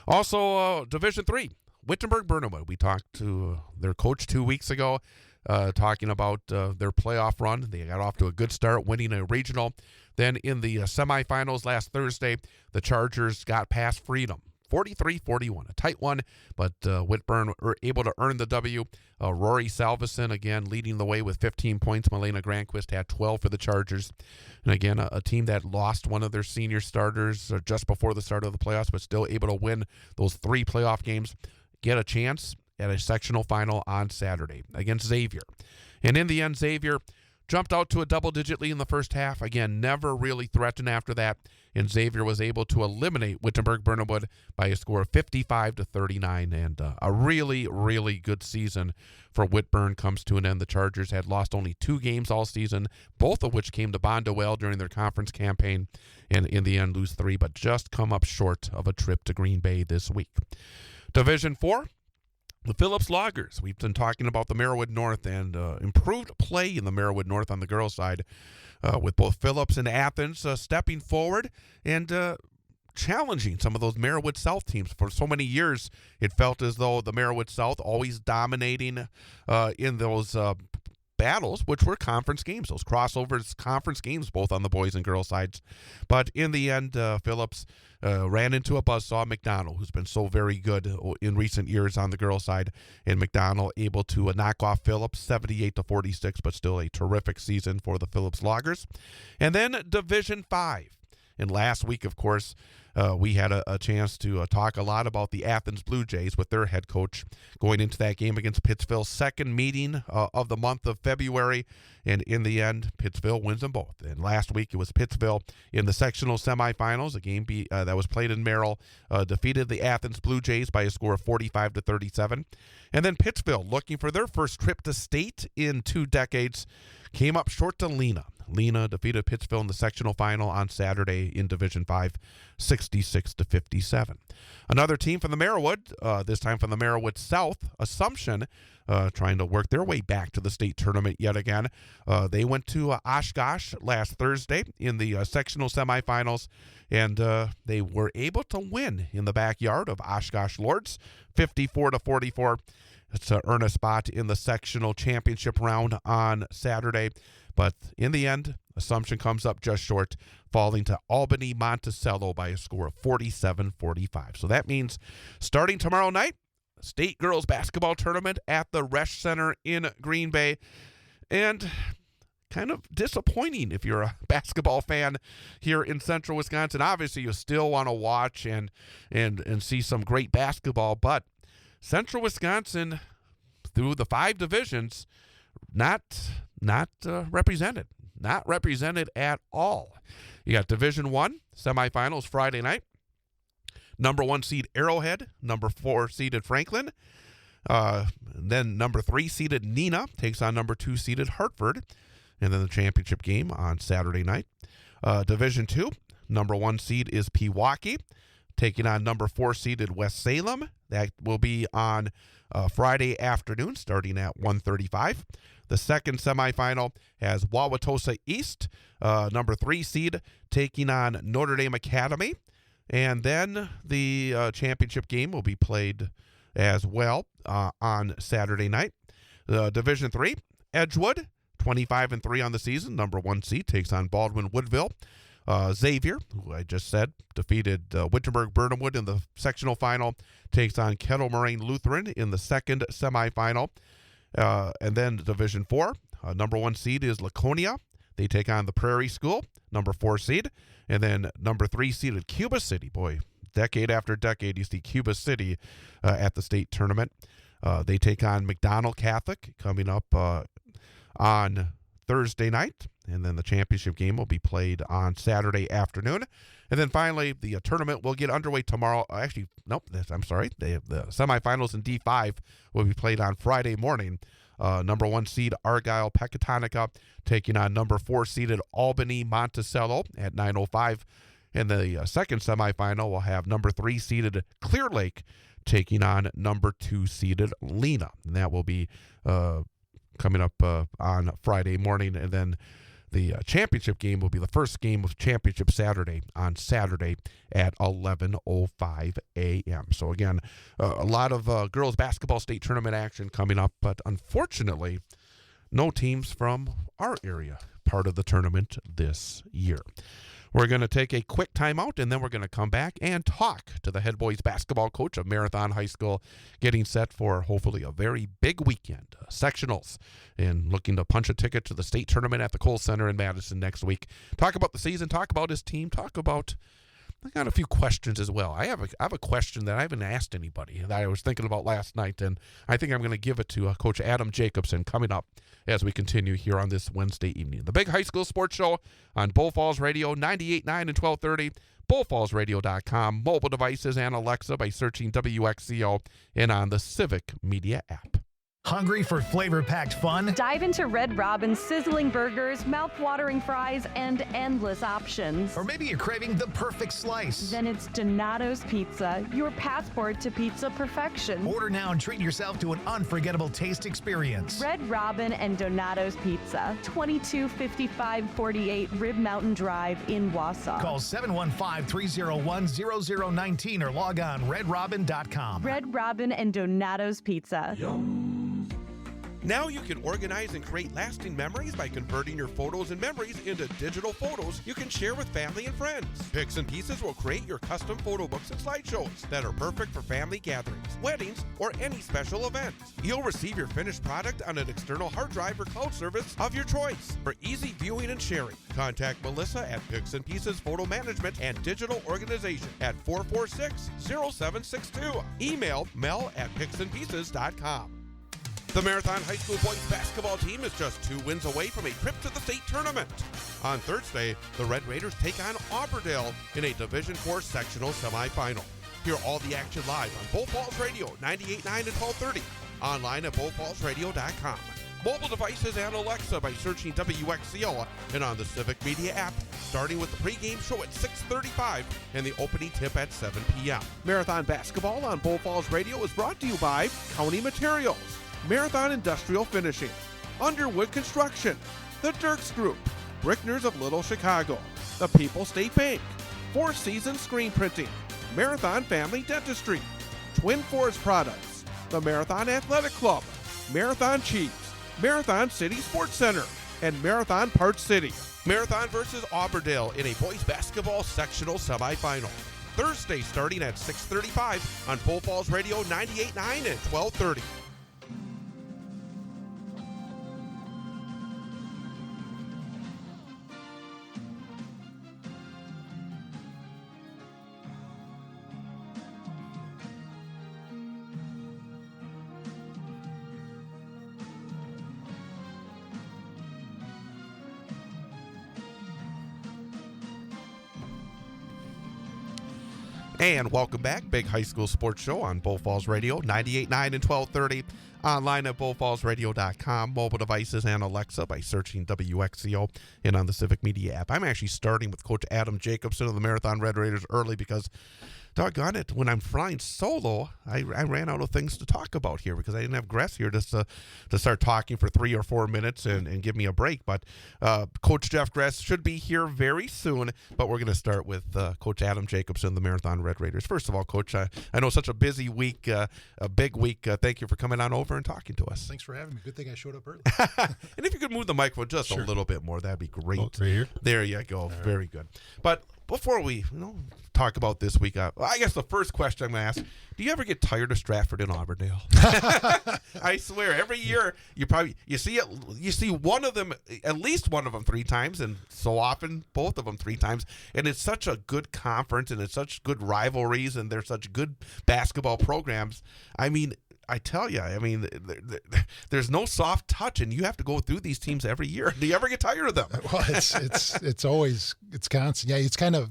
Also, Division III, Wittenberg-Burnhamwood. We talked to their coach 2 weeks ago, talking about their playoff run. They got off to a good start, winning a regional. Then in the semifinals last Thursday, the Chargers got past Freedom, 43-41, a tight one, but Whitburn were able to earn the W. Rory Salveson, again, leading the way with 15 points. Melena Granquist had 12 for the Chargers. And again, a team that lost one of their senior starters just before the start of the playoffs, but still able to win those 3 playoff games, get a chance at a sectional final on Saturday against Xavier. And in the end, Xavier jumped out to a double-digit lead in the first half. Again, never really threatened after that. And Xavier was able to eliminate Wittenberg-Burnhamwood by a score of 55-39. And a really, really good season for Whitburn comes to an end. The Chargers had lost only 2 games all season, both of which came to Bondwell during their conference campaign. And in the end, lose 3, but just come up short of a trip to Green Bay this week. Division IV, the Phillips Loggers. We've been talking about the Merriwood North and improved play in the Merriwood North on the girls' side, with both Phillips and Athens stepping forward and challenging some of those Merriwood South teams. For so many years, it felt as though the Merriwood South always dominating in those battles, which were conference games, those crossovers conference games, both on the boys and girls sides. But in the end, Phillips ran into a buzzsaw, McDonald, who's been so very good in recent years on the girls side, and McDonald able to knock off Phillips 78-46, but still a terrific season for the Phillips Loggers. And then Division 5. And last week, of course, we had a chance to talk a lot about the Athens Blue Jays with their head coach going into that game against Pittsville, second meeting of the month of February. And in the end, Pittsville wins them both. And last week, it was Pittsville in the sectional semifinals, a game that was played in Merrill, defeated the Athens Blue Jays by a score of 45-37. And then Pittsville, looking for their first trip to state in 2 decades, came up short to Lena. Lena defeated Pittsville in the sectional final on Saturday in Division 5, 66-57. Another team from the Merriwood, this time from the Merriwood South, Assumption, trying to work their way back to the state tournament yet again. They went to Oshkosh last Thursday in the sectional semifinals, and they were able to win in the backyard of Oshkosh Lords, 54-44. to earn a spot in the sectional championship round on Saturday. But in the end, Assumption comes up just short, falling to Albany Monticello by a score of 47-45. So that means starting tomorrow night, state girls basketball tournament at the Resch Center in Green Bay. And kind of disappointing if you're a basketball fan here in central Wisconsin. Obviously, you still want to watch and see some great basketball, but central Wisconsin, through the 5 divisions, not represented. Not represented at all. You got Division 1 semifinals Friday night. Number 1 seed Arrowhead, number 4 seeded Franklin. Then number 3 seeded Neenah takes on number 2 seeded Hartford. And then the championship game on Saturday night. Division 2, number 1 seed is Pewaukee, taking on number 4 seeded West Salem. That will be on Friday afternoon, starting at 1:35. The second semifinal has Wauwatosa East, number 3 seed, taking on Notre Dame Academy. And then the championship game will be played as well on Saturday night. Division 3, Edgewood, 25-3 on the season. Number 1 seed takes on Baldwin Woodville. Xavier, who I just said defeated Wittenberg-Burnhamwood in the sectional final, takes on Kettle Moraine Lutheran in the second semifinal. And then Division 4, number 1 seed is Laconia. They take on the Prairie School, number 4 seed. And then number 3 seeded Cuba City. Boy, decade after decade, you see Cuba City at the state tournament. They take on McDonald Catholic coming up on Thursday night. And then the championship game will be played on Saturday afternoon. And then finally, the tournament will get underway tomorrow. Actually, nope, I'm sorry. The semifinals in D5 will be played on Friday morning. Number 1 seed Argyle Pecatonica taking on number 4 seeded Albany Monticello at 9:05. And the second semifinal will have number 3 seeded Clear Lake taking on number 2 seeded Lena. And that will be coming up on Friday morning. And then the championship game will be the first game of Championship Saturday on Saturday at 11:05 a.m. So again, a lot of girls basketball state tournament action coming up, but unfortunately, no teams from our area part of the tournament this year. We're going to take a quick timeout, and then we're going to come back and talk to the head boys basketball coach of Marathon High School, getting set for hopefully a very big weekend, sectionals, and looking to punch a ticket to the state tournament at the Kohl Center in Madison next week. Talk about the season, talk about his team, I got a few questions as well. I have a question that I haven't asked anybody that I was thinking about last night, and I think I'm going to give it to Coach Adam Jacobson coming up as we continue here on this Wednesday evening. The Big High School Sports Show on Bull Falls Radio, 98.9 and 1230, bullfallsradio.com, mobile devices, and Alexa by searching WXCO, and on the Civic Media app. Hungry for flavor-packed fun? Dive into Red Robin's sizzling burgers, mouth-watering fries, and endless options. Or maybe you're craving the perfect slice. Then it's Donato's Pizza, your passport to pizza perfection. Order now and treat yourself to an unforgettable taste experience. Red Robin and Donato's Pizza, 225548 Rib Mountain Drive in Wausau. Call 715-301-0019 or log on redrobin.com. Red Robin and Donato's Pizza. Now you can organize and create lasting memories by converting your photos and memories into digital photos you can share with family and friends. Picks and Pieces will create your custom photo books and slideshows that are perfect for family gatherings, weddings, or any special events. You'll receive your finished product on an external hard drive or cloud service of your choice for easy viewing and sharing. Contact Melissa at Picks and Pieces Photo Management and Digital Organization at 446-0762. Email mel@picksandpieces.com. The Marathon High School boys basketball team is just 2 wins away from a trip to the state tournament. On Thursday, the Red Raiders take on Auberdale in a Division IV sectional semifinal. Hear all the action live on Bull Falls Radio, 98.9 and 1230, online at bullfallsradio.com. Mobile devices and Alexa by searching WXCO, and on the Civic Media app, starting with the pregame show at 6:35 and the opening tip at 7 p.m. Marathon basketball on Bull Falls Radio is brought to you by County Materials, Marathon Industrial Finishing, Underwood Construction, The Dirks Group, Brickners of Little Chicago, the People State Bank, Four Seasons Screen Printing, Marathon Family Dentistry, Twin Forest Products, the Marathon Athletic Club, Marathon Chiefs, Marathon City Sports Center, and Marathon Park City. Marathon versus Auburndale in a boys basketball sectional semifinal. Thursday starting at 6:35 on Bull Falls Radio 98.9 at 12:30. And welcome back. Big High School Sports Show on Bull Falls Radio, 98.9 and 1230. Online at bullfallsradio.com, mobile devices, and Alexa by searching WXCO and on the Civic Media app. I'm actually starting with Coach Adam Jacobson of the Marathon Red Raiders early because, doggone it, when I'm flying solo, I ran out of things to talk about here because I didn't have Gress here just to start talking for 3 or 4 minutes and give me a break. But Coach Jeff Gress should be here very soon. But we're going to start with Coach Adam Jacobson of the Marathon Red Raiders. First of all, Coach, I know such a busy week, a big week. Thank you for coming on over and talking to us. Thanks for having me. Good thing I showed up early. And if you could move the microphone just a little bit more, that'd be great. Oh, right here? There you go. All very good. But before we talk about this week, I guess the first question I'm going to ask, do you ever get tired of Stratford and Auburndale? I swear, every year you see one of them, at least one of them 3 times, and so often both of them 3 times. And it's such a good conference, and it's such good rivalries, and they're such good basketball programs. I mean, I tell you, there's no soft touch, and you have to go through these teams every year. Do you ever get tired of them? Well, it's always constant. Yeah, it's kind of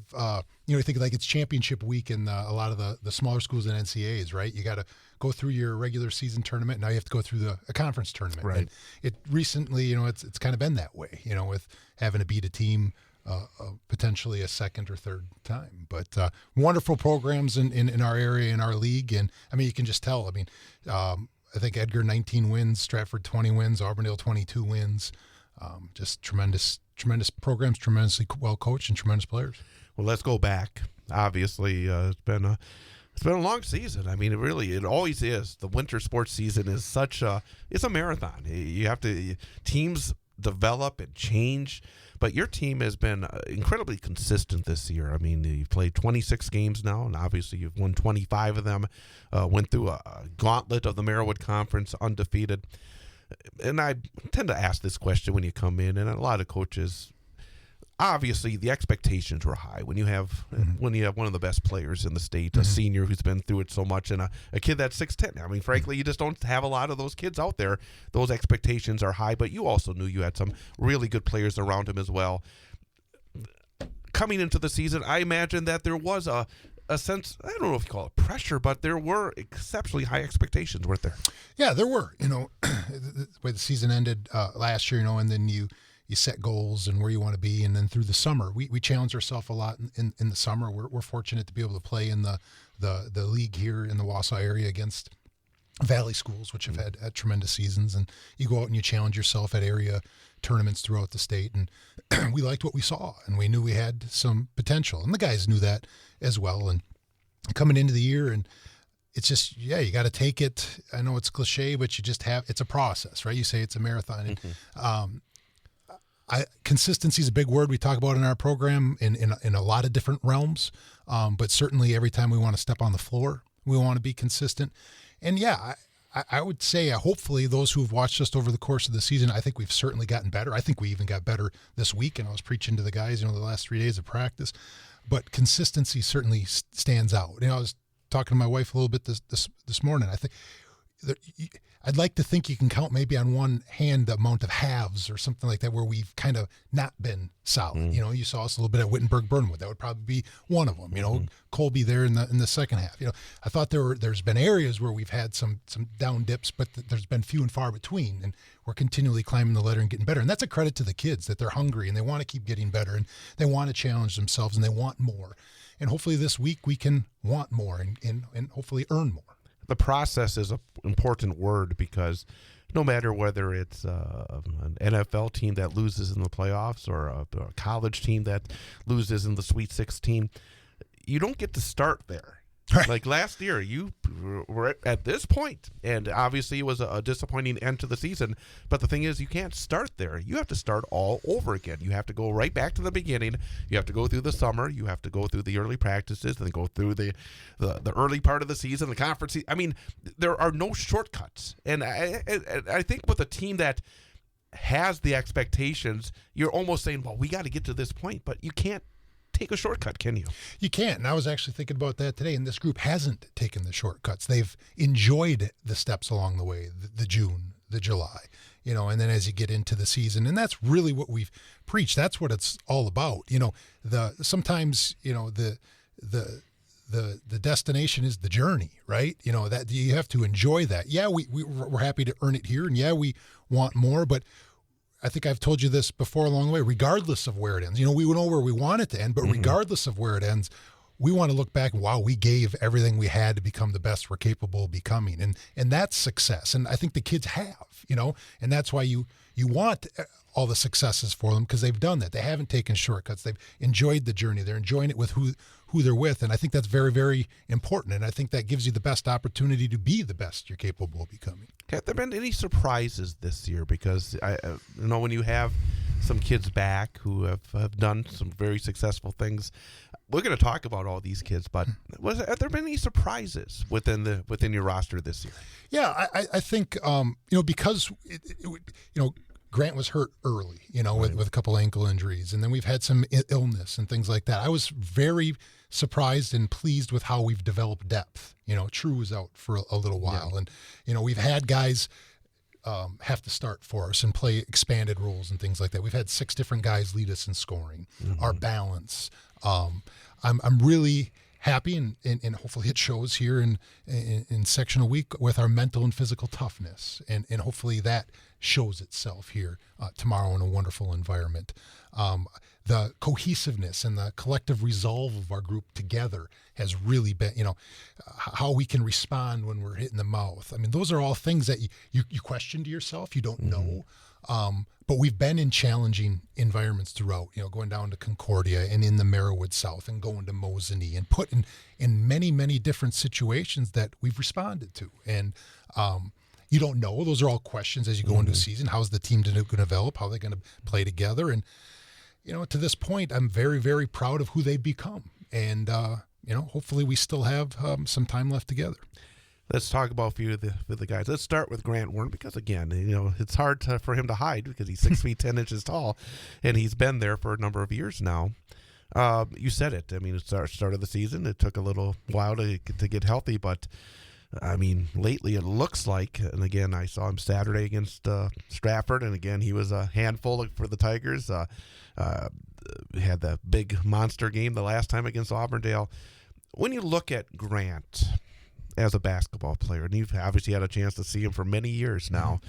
you think like it's championship week in a lot of the smaller schools in NCAAs, right? You got to go through your regular season tournament. Now you have to go through a conference tournament. Right. And it recently, it's kind of been that way. With having to beat a team. Potentially a second or third time, but wonderful programs in our area, in our league, and you can just tell. I think Edgar 19 wins, Stratford 20 wins, Auburndale 22 wins. Just tremendous programs, tremendously well coached, and tremendous players. Well, let's go back. Obviously, it's been a long season. It always is. The winter sports season is it's a marathon. You have to teams develop and change. But your team has been incredibly consistent this year. You've played 26 games now, and obviously you've won 25 of them. Went through a gauntlet of the Merriwood Conference, undefeated. And I tend to ask this question when you come in, and a lot of coaches, obviously the expectations were high when you have one of the best players in the state, a senior who's been through it so much, and a kid that's 6'10". Frankly, you just don't have a lot of those kids out there. Those expectations are high, but you also knew you had some really good players around him as well. Coming into the season, I imagine that there was a sense, I don't know if you call it pressure, but there were exceptionally high expectations, weren't there? Yeah, there were. The way the season ended last year, and then you set goals and where you want to be, and then through the summer, we challenge ourselves a lot in the summer. We're fortunate to be able to play in the league here in the Wausau area against Valley schools, which have had tremendous seasons, and you go out and you challenge yourself at area tournaments throughout the state, and we liked what we saw, and we knew we had some potential, and the guys knew that as well. And coming into the year, and it's just, you got to take it. I know it's cliche, but it's a process, right? You say it's a marathon. And, consistency is a big word we talk about in our program in a lot of different realms, but certainly every time we want to step on the floor, we want to be consistent. And I would say hopefully those who have watched us over the course of the season, I think we've certainly gotten better. I think we even got better this week, and I was preaching to the guys, the last 3 days of practice. But consistency certainly stands out. I was talking to my wife a little bit this morning. I think I'd like to think you can count maybe on one hand the amount of halves or something like that where we've kind of not been solid. You saw us a little bit at Wittenberg-Burnwood. That would probably be one of them. Colby there in the second half. I thought there's been areas where we've had some down dips, but there's been few and far between, and we're continually climbing the ladder and getting better. And that's a credit to the kids that they're hungry and they want to keep getting better and they want to challenge themselves and they want more. And hopefully this week we can want more and hopefully earn more. The process is an important word because no matter whether it's an NFL team that loses in the playoffs or a college team that loses in the Sweet 16, you don't get to start there. Right. Like last year, you we're at this point, and obviously it was a disappointing end to the season. But the thing is, you can't start there. You have to start all over again. You have to go right back to the beginning. You have to go through the summer. You have to go through the early practices, and then go through the early part of the season, the conference. I mean, there are no shortcuts. And I think with a team that has the expectations, you're almost saying, well, we got to get to this point, but you can't take a shortcut, can you? You can't. And I was actually thinking about that today, and this group hasn't taken the shortcuts. They've enjoyed the steps along the way, the June, the July, and then as you get into the season, and that's really what we've preached. That's what it's all about. Sometimes, the destination is the journey, right? That you have to enjoy that. Yeah, we're happy to earn it here, and yeah, we want more, but I think I've told you this before along the way, regardless of where it ends. We know where we want it to end, but regardless of where it ends, we want to look back, wow, we gave everything we had to become the best we're capable of becoming. And that's success. And I think the kids have, and that's why you want all the successes for them, because they've done that. They haven't taken shortcuts. They've enjoyed the journey. They're enjoying it with who they're with. And I think that's very, very important. And I think that gives you the best opportunity to be the best you're capable of becoming. Have there been any surprises this year? Because when you have some kids back who have done some very successful things, we're going to talk about all these kids. But have there been any surprises within your roster this year? Yeah, I think because Grant was hurt early, with a couple ankle injuries, and then we've had some illness and things like that. I was very surprised and pleased with how we've developed depth. True was out for a little while, and we've had guys have to start for us and play expanded roles and things like that. We've had 6 different guys lead us in scoring. Our balance. I'm really happy, and hopefully it shows here in sectional week with our mental and physical toughness, and hopefully that shows itself here tomorrow in a wonderful environment. The cohesiveness and the collective resolve of our group together has really been, how we can respond when we're hit in the mouth. I mean, those are all things that you question to yourself. You don't know. But we've been in challenging environments throughout, going down to Concordia and in the Merriwood South and going to Mosinee and put in many, many different situations that we've responded to. And you don't know. Those are all questions as you go into a season. How's the team going to develop? How are they going to play together? And, to this point, I'm very, very proud of who they've become. And, hopefully we still have some time left together. Let's talk about a few of the guys. Let's start with Grant Warren, because, again, it's hard for him to hide because he's 6 feet 10 inches tall, and he's been there for a number of years now. You said it. I mean, it's the start of the season. It took a little while to get healthy, but, I mean, lately it looks like, and again, I saw him Saturday against Stratford, and again, he was a handful for the Tigers. Had that big monster game the last time against Auburndale. When you look at Grant as a basketball player, and you've obviously had a chance to see him for many years now,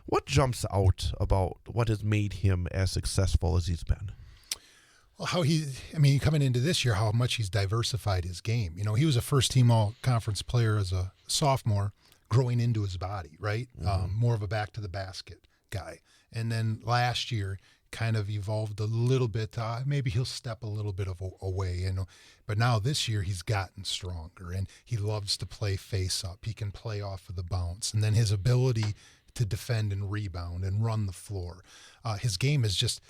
what jumps out about what has made him as successful as he's been? Well, coming into this year, how much he's diversified his game. He was a first-team all-conference player as a sophomore, growing into his body, right? More of a back-to-the-basket guy. And then last year, kind of evolved a little bit. Maybe he'll step a little bit away, but now this year he's gotten stronger, and he loves to play face up. He can play off of the bounce, and then his ability to defend and rebound and run the floor. His game has just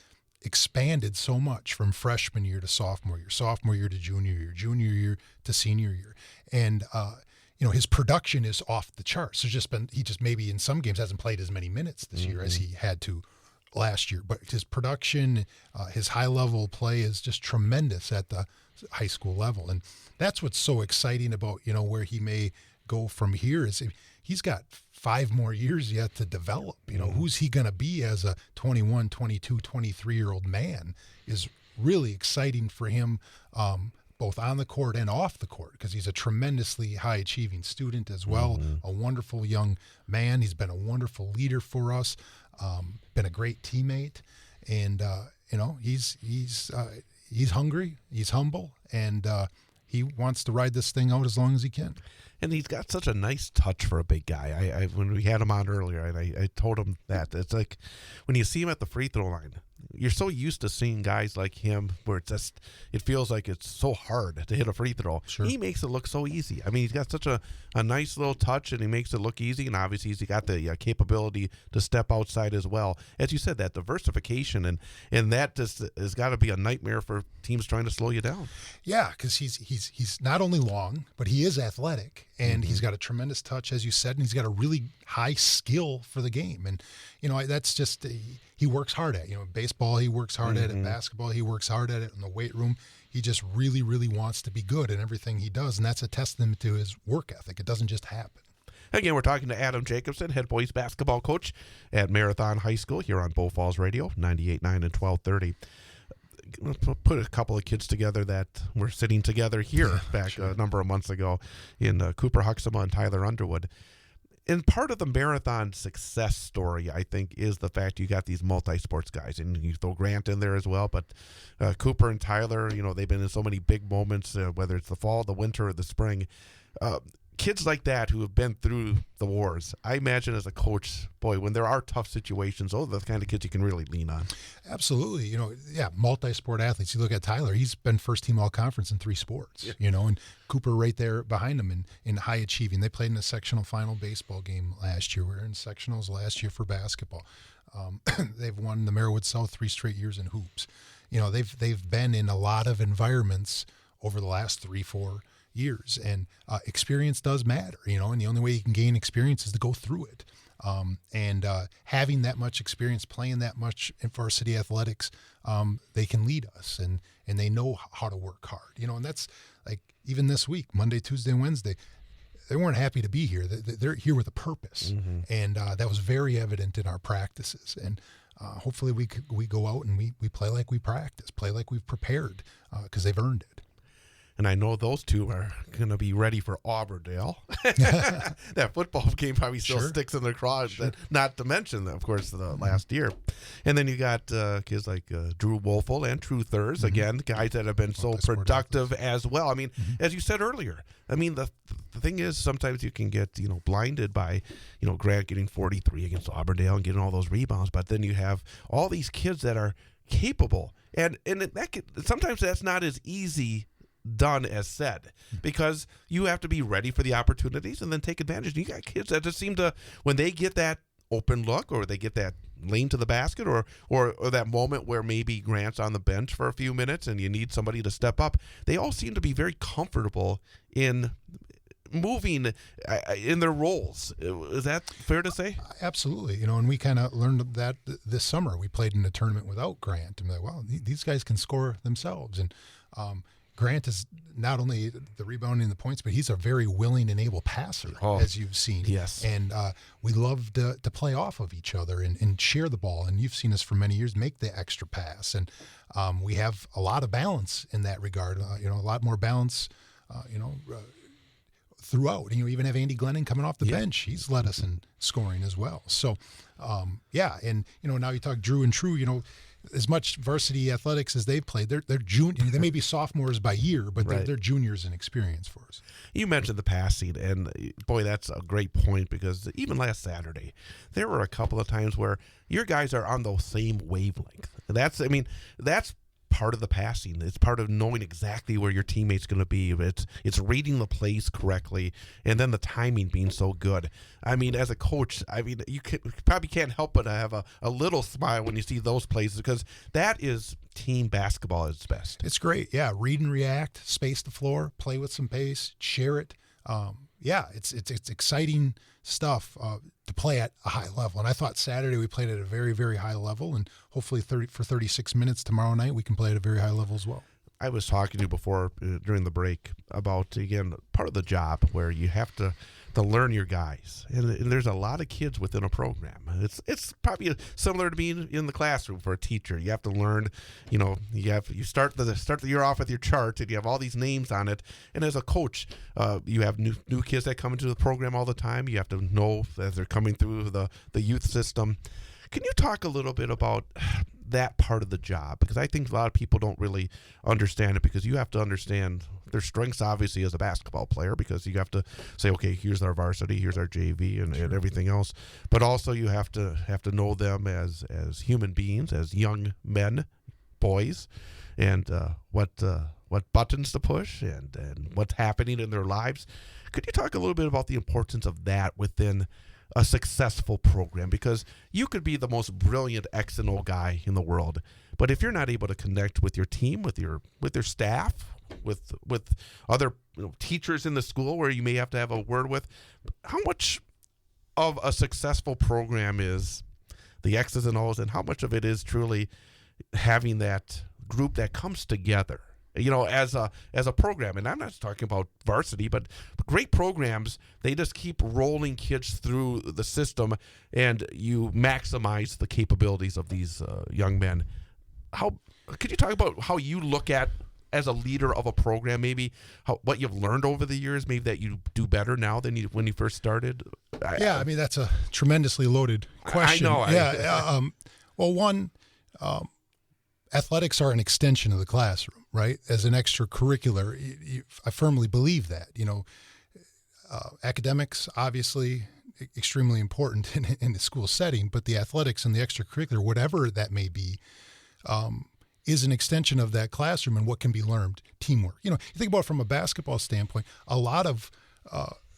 expanded so much from freshman year to sophomore year to junior year to senior year, and his production is off the charts. He just maybe in some games hasn't played as many minutes this year as he had to last year, but his production, his high level play is just tremendous at the high school level. And that's what's so exciting about, where he may go from here is he's got 5 more years yet to develop. Who's he going to be as a 21, 22, 23-year-old man is really exciting for him, both on the court and off the court, because he's a tremendously high-achieving student as well, a wonderful young man. He's been a wonderful leader for us. Been a great teammate, and he's hungry, he's humble, and he wants to ride this thing out as long as he can. And he's got such a nice touch for a big guy. When we had him on earlier, I told him that it's like when you see him at the free throw line, you're so used to seeing guys like him where it feels like it's so hard to hit a free throw. Sure. He makes it look so easy. I mean, he's got such a nice little touch, and he makes it look easy, and obviously he's got the capability to step outside as well. As you said, that diversification, and that just has got to be a nightmare for teams trying to slow you down. Yeah, because he's not only long, but he is athletic, and he's got a tremendous touch, as you said, and he's got a really high skill for the game. And, that's just he works hard at. Baseball, he works hard at it. Basketball, he works hard at it. In the weight room, he just really, really wants to be good in everything he does, and that's a testament to his work ethic. It doesn't just happen. Again, we're talking to Adam Jacobson, head boys basketball coach at Marathon High School here on Bow Falls Radio, 98.9 and 1230. Put a couple of kids together that were sitting together here back a number of months ago in Cooper Huxama and Tyler Underwood. And part of the marathon success story, I think, is the fact you got these multi-sports guys. And you throw Grant in there as well. But Cooper and Tyler, they've been in so many big moments, whether it's the fall, the winter, or the spring. Kids like that who have been through the wars, I imagine as a coach, boy, when there are tough situations, those are the kind of kids you can really lean on. Absolutely. Multi-sport athletes. You look at Tyler, he's been first team all-conference in 3 sports, and Cooper right there behind him in high achieving. They played in a sectional final baseball game last year. We were in sectionals last year for basketball. They've won the Marywood South 3 straight years in hoops. They've been in a lot of environments over the last 3-4 years, and experience does matter, and the only way you can gain experience is to go through it. And having that much experience, playing that much in varsity athletics, they can lead us, and they know how to work hard, and that's like even this week, Monday, Tuesday, and Wednesday, they weren't happy to be here. They're here with a purpose, and that was very evident in our practices. And hopefully we go out and we play like we practice, play like we've prepared, because they've earned it. And I know those two are going to be ready for Auburndale. That football game probably still sticks in their craw, not to mention, of course, the last year. And then you got kids like Drew Wolfel and Truthers, again, guys that have been so productive as well. I mean, as you said earlier, I mean, the thing is sometimes you can get, blinded by, Grant getting 43 against Auburndale and getting all those rebounds. But then you have all these kids that are capable. And sometimes that's not as easy done as said, because you have to be ready for the opportunities and then take advantage. And you got kids that just seem to, when they get that open look or they get that lane to the basket or that moment where maybe Grant's on the bench for a few minutes and you need somebody to step up, they all seem to be very comfortable in moving in their roles. Is that fair to say? Absolutely. And we kind of learned that this summer. We played in a tournament without Grant, and like, wow, these guys can score themselves. And Grant is not only the rebounding and the points, but he's a very willing and able passer, as you've seen. Yes. And we love to play off of each other and share the ball. And you've seen us for many years make the extra pass. And we have a lot of balance in that regard, a lot more balance, throughout. And you even have Andy Glennon coming off the bench. He's led us in scoring as well. So, and, now you talk Drew and True, as much varsity athletics as they've played, they're junior. They may be sophomores by year, but they're juniors in experience for us. You mentioned the passing, and boy, that's a great point, because even last Saturday, there were a couple of times where your guys are on the same wavelength. That's part of the passing. It's part of knowing exactly where your teammate's going to be. It's reading the plays correctly, and then the timing being so good. I mean, as a coach, you probably can't help but have a little smile when you see those plays, because that is team basketball at its best. It's great. Yeah, read and react, space the floor, play with some pace, share it. It's exciting stuff to play at a high level. And I thought Saturday we played at a very, very high level, and hopefully for 36 minutes tomorrow night we can play at a very high level as well. I was talking to you before during the break about, again, part of the job where you have to learn your guys, and there's a lot of kids within a program. It's probably similar to being in the classroom for a teacher. You have to learn, you start the year off with your chart, and you have all these names on it. And as a coach, you have new kids that come into the program all the time. You have to know as they're coming through the youth system. Can you talk a little bit about that part of the job? Because I think a lot of people don't really understand it, because you have to understand their strengths, obviously, as a basketball player, because you have to say, okay, here's our varsity, here's our JV, and everything else. But also you have to know them as human beings, as young men, boys, and what buttons to push and what's happening in their lives. Could you talk a little bit about the importance of that within a successful program? Because you could be the most brilliant X and O guy in the world, but if you're not able to connect with your team, with your staff, with other teachers in the school where you may have to have a word with, how much of a successful program is the X's and O's, and how much of it is truly having that group that comes together, as a program? And I'm not talking about varsity, but great programs, they just keep rolling kids through the system, and you maximize the capabilities of these young men. How could you talk about how you look at, as a leader of a program, maybe what you've learned over the years, maybe that you do better now than when you first started? I mean, that's a tremendously loaded question. I know. Yeah. Well, one, athletics are an extension of the classroom, right? As an extracurricular, I firmly believe that. Academics, obviously, extremely important in the school setting, but the athletics and the extracurricular, whatever that may be, is an extension of that classroom and what can be learned. Teamwork. You think about it from a basketball standpoint, a lot of,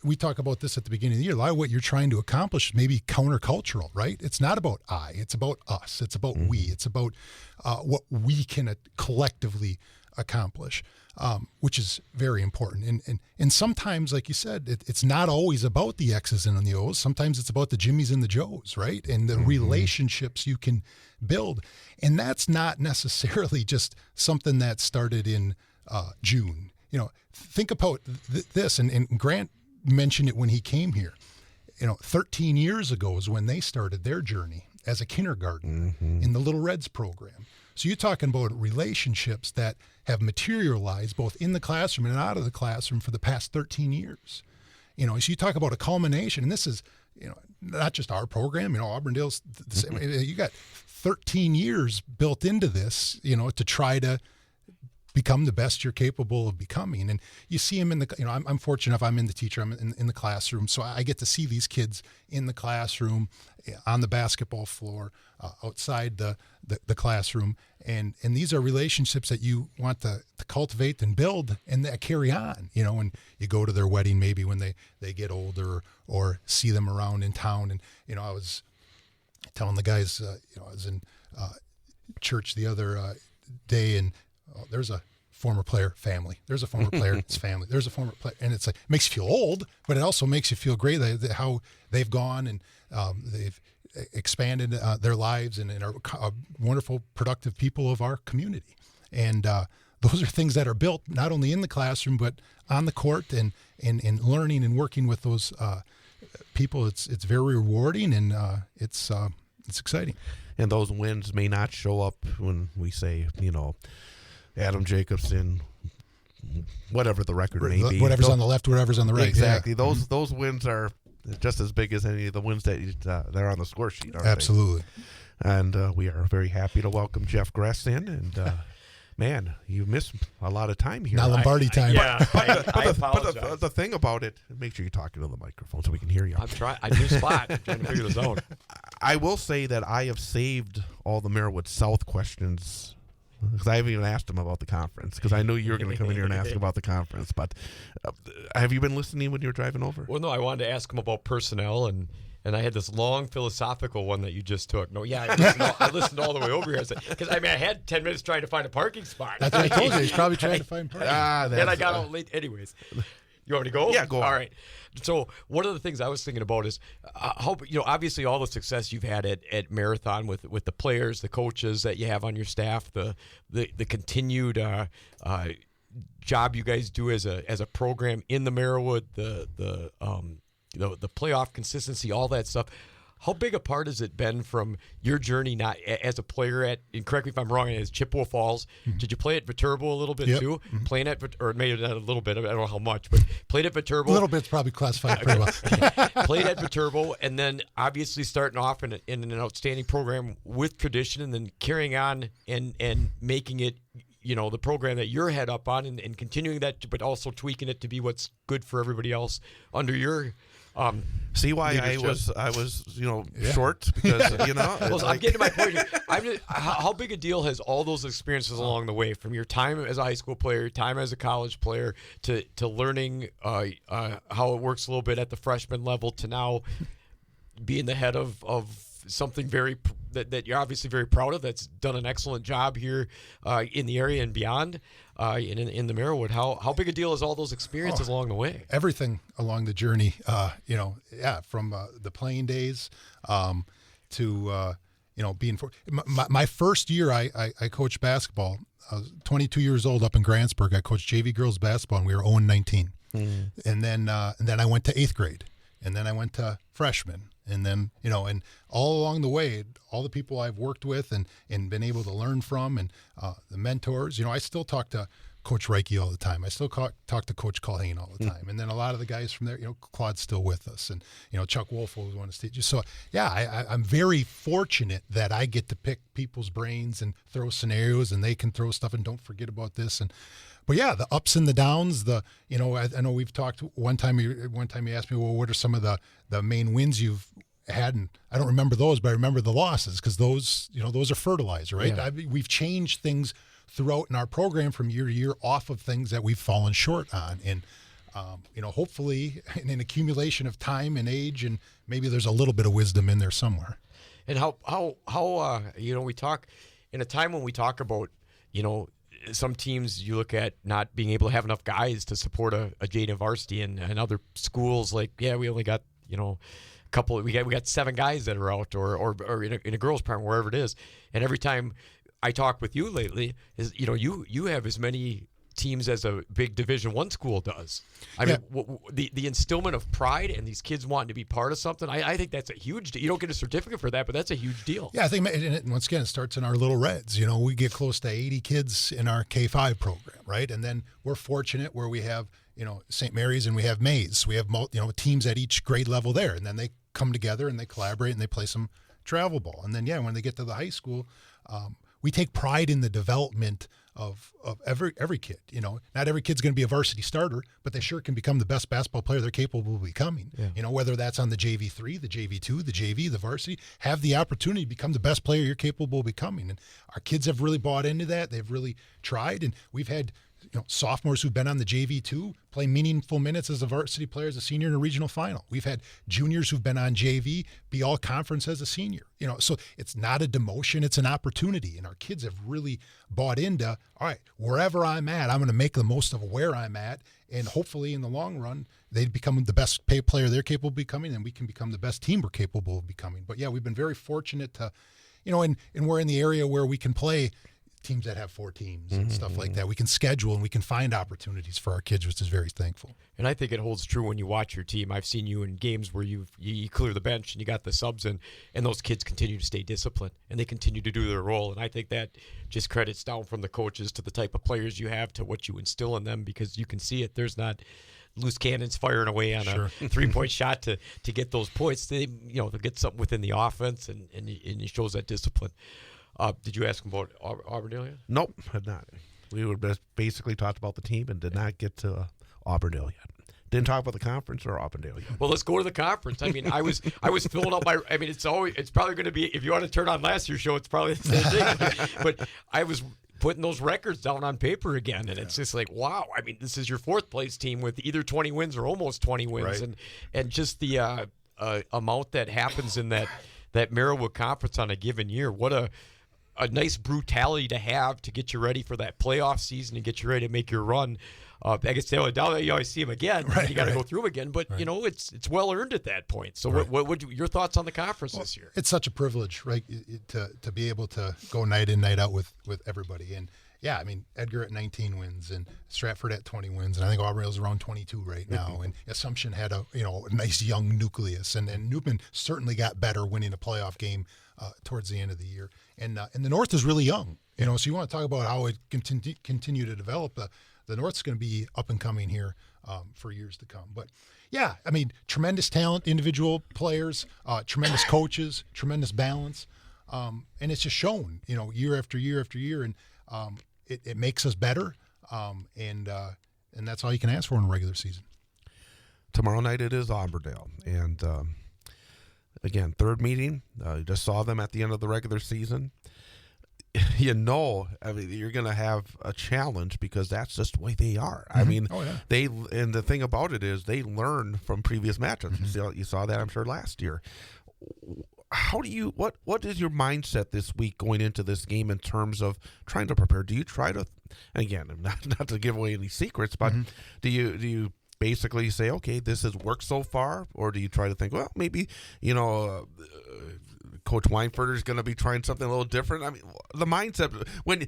we talk about this at the beginning of the year, a lot of what you're trying to accomplish may be countercultural, right? It's not about it's about us. It's about we. It's about what we can collectively accomplish, which is very important. And sometimes, like you said, it's not always about the X's and the O's. Sometimes it's about the Jimmies and the Joes, right? And the relationships you can build. And that's not necessarily just something that started in June. Think about this, and Grant mentioned it when he came here. 13 years ago is when they started their journey as a kindergarten in the Little Reds program. So you're talking about relationships that have materialized both in the classroom and out of the classroom for the past 13 years. So you talk about a culmination, and this is, not just our program, Auburndale's the same. You got 13 years built into this, to try to become the best you're capable of becoming. And you see them in the, I'm fortunate enough, I'm in the teacher, I'm in the classroom. So I get to see these kids in the classroom, on the basketball floor, outside the classroom. And these are relationships that you want to cultivate and build and that carry on, when you go to their wedding, maybe when they get older, or see them around in town. And, I was telling the guys, I was in church the other day, and there's a former player family. There's a former player, it's family. There's a former player, and it's like, it makes you feel old, but it also makes you feel great how they've gone and they've expanded their lives and are wonderful, productive people of our community. And those are things that are built not only in the classroom, but on the court and learning and working with those people. It's very rewarding, and it's exciting. And those wins may not show up when we say, Adam Jacobson, whatever the record may be. Whatever's on the left, whatever's on the right. Exactly. Yeah. Those wins are just as big as any of the wins that are on the score sheet. Absolutely. They? And we are very happy to welcome Jeff Gress in. And man, you missed a lot of time here. Not Lombardi time. But the thing about it, make sure you're talking to the microphone so we can hear you. I'm trying. I do spot. I'm trying to figure this out. I will say that I have saved all the Marywood South questions, because I haven't even asked him about the conference, because I knew you were going to come in here and ask about the conference. But have you been listening when you were driving over? Well, no, I wanted to ask him about personnel, and I had this long philosophical one that you just took. No, yeah, I listened all the way over here. Because, I had 10 minutes trying to find a parking spot. That's what I told you. He's probably trying to find parking. And I got out late. Anyways, you want me to go? Yeah, go on. All right. So one of the things I was thinking about is how, obviously all the success you've had at Marathon with the players, the coaches that you have on your staff, the continued job you guys do as a program in the Marywood, the playoff consistency, all that stuff. How big a part has it been from your journey, not as a player and correct me if I'm wrong, as Chippewa Falls? Did you play at Viterbo a little bit too? Playing at, or maybe not a little bit, I don't know how much, but played at Viterbo. A little bit's probably classified pretty well. Played at Viterbo, and then obviously starting off in an outstanding program with tradition, and then carrying on and making it, the program that you're head up on, and continuing that, but also tweaking it to be what's good for everybody else under your see why leadership. I was short, because well, I'm getting to my point here. How big a deal has all those experiences along the way, from your time as a high school player, time as a college player, to learning how it works a little bit at the freshman level, to now being the head of something that you're obviously very proud of, that's done an excellent job here in the area and beyond, in the Merriwood. How big a deal is all those experiences along the way? Everything along the journey, from the playing days to being my first year I coached basketball. I was 22 years old up in Grantsburg. I coached JV girls basketball, and we were 0-19. And then I went to 8th grade, and then I went to freshman. And then, and all along the way, all the people I've worked with and been able to learn from, and the mentors, I still talk to Coach Reiki all the time. I still talk to Coach Culhane all the time. And then a lot of the guys from there, Claude's still with us. And, Chuck Wolf was one of the stages. So, yeah, I'm very fortunate that I get to pick people's brains and throw scenarios, and they can throw stuff, and don't forget about this. But yeah, the ups and the downs, I know we've talked one time you asked me, well, what are some of the main wins you've had? And I don't remember those, but I remember the losses, because those are fertilizer, right? Yeah. We've changed things throughout in our program from year to year off of things that we've fallen short on. And, hopefully in an accumulation of time and age, and maybe there's a little bit of wisdom in there somewhere. And how we talk in a time when we talk about, some teams you look at not being able to have enough guys to support a JV varsity, and other schools like, we only got, a couple, we got 7 guys that are out, or in a girls' program, wherever it is. And every time I talk with you lately, is you have as many teams as a big Division I school does. I mean, the instillment of pride and these kids wanting to be part of something, I think that's a huge deal. You don't get a certificate for that, but that's a huge deal. Yeah, I think, and once again, it starts in our Little Reds. We get close to 80 kids in our K-5 program, right? And then we're fortunate where we have, St. Mary's and we have Mays. We have, teams at each grade level there, and then they come together and they collaborate and they play some travel ball. And then, when they get to the high school, we take pride in the development of every kid. Not every kid's going to be a varsity starter, but they sure can become the best basketball player they're capable of becoming. Yeah. Whether that's on the JV3, the JV2, the JV, the varsity, have the opportunity to become the best player you're capable of becoming. And our kids have really bought into that. They've really tried, and we've had sophomores who've been on the JV2 play meaningful minutes as a varsity player as a senior in a regional final. We've had juniors who've been on JV be all conference as a senior. So it's not a demotion, it's an opportunity. And our kids have really bought into, all right, wherever I'm at, I'm going to make the most of where I'm at. And hopefully in the long run, they become the best pay player they're capable of becoming, and we can become the best team we're capable of becoming. But yeah, we've been very fortunate to, and we're in the area where we can play teams that have 4 teams and stuff like that. We can schedule and we can find opportunities for our kids, which is very thankful. And I think it holds true when you watch your team. I've seen you in games where you clear the bench and you got the subs in, and those kids continue to stay disciplined and they continue to do their role. And I think that just credits down from the coaches to the type of players you have to what you instill in them, because you can see it. There's not loose cannons firing away on a 3-point shot to get those points. They they'll get something within the offense, and it shows that discipline. Did you ask him about Auburndale? Nope, had not. We were basically talked about the team and did not get to Auburndale yet. Didn't talk about the conference or Auburndale yet. Well, let's go to the conference. I mean, I was filling up my. I mean, it's probably going to be, if you want to turn on last year's show, it's probably the same thing. But I was putting those records down on paper again, and it's just like, wow. I mean, this is your 4th place team with either 20 wins or almost 20 wins, right. and just the amount that happens in that Merriwood conference on a given year. What a nice brutality to have to get you ready for that playoff season and get you ready to make your run. I guess the only doubt, you always see him again. Right, you got to go through him again, but it's well earned at that point. So what your thoughts on the conference this year? It's such a privilege, right, to be able to go night in, night out with everybody. And yeah, I mean, Edgar at 19 wins and Stratford at 20 wins, and I think Auburndale's around 22 right now. And Assumption had a nice young nucleus, and Newman certainly got better winning a playoff game towards the end of the year. And the North is really young, so you want to talk about how it continue to develop. The North's going to be up and coming here for years to come. But yeah, I mean, tremendous talent, individual players, tremendous coaches, tremendous balance, and it's just shown, year after year after year, and it makes us better, and that's all you can ask for in a regular season. Tomorrow night it is Auburndale, and again, third meeting. You just saw them at the end of the regular season. I mean, you're going to have a challenge because that's just the way they are. I mean, and the thing about it is they learn from previous matchups. You saw that, I'm sure, last year. What is your mindset this week going into this game in terms of trying to prepare? Do you try to, again, not to give away any secrets, but do you basically say, okay, this has worked so far, or do you try to think, well, maybe Coach Weinfurter is going to be trying something a little different? I mean, the mindset when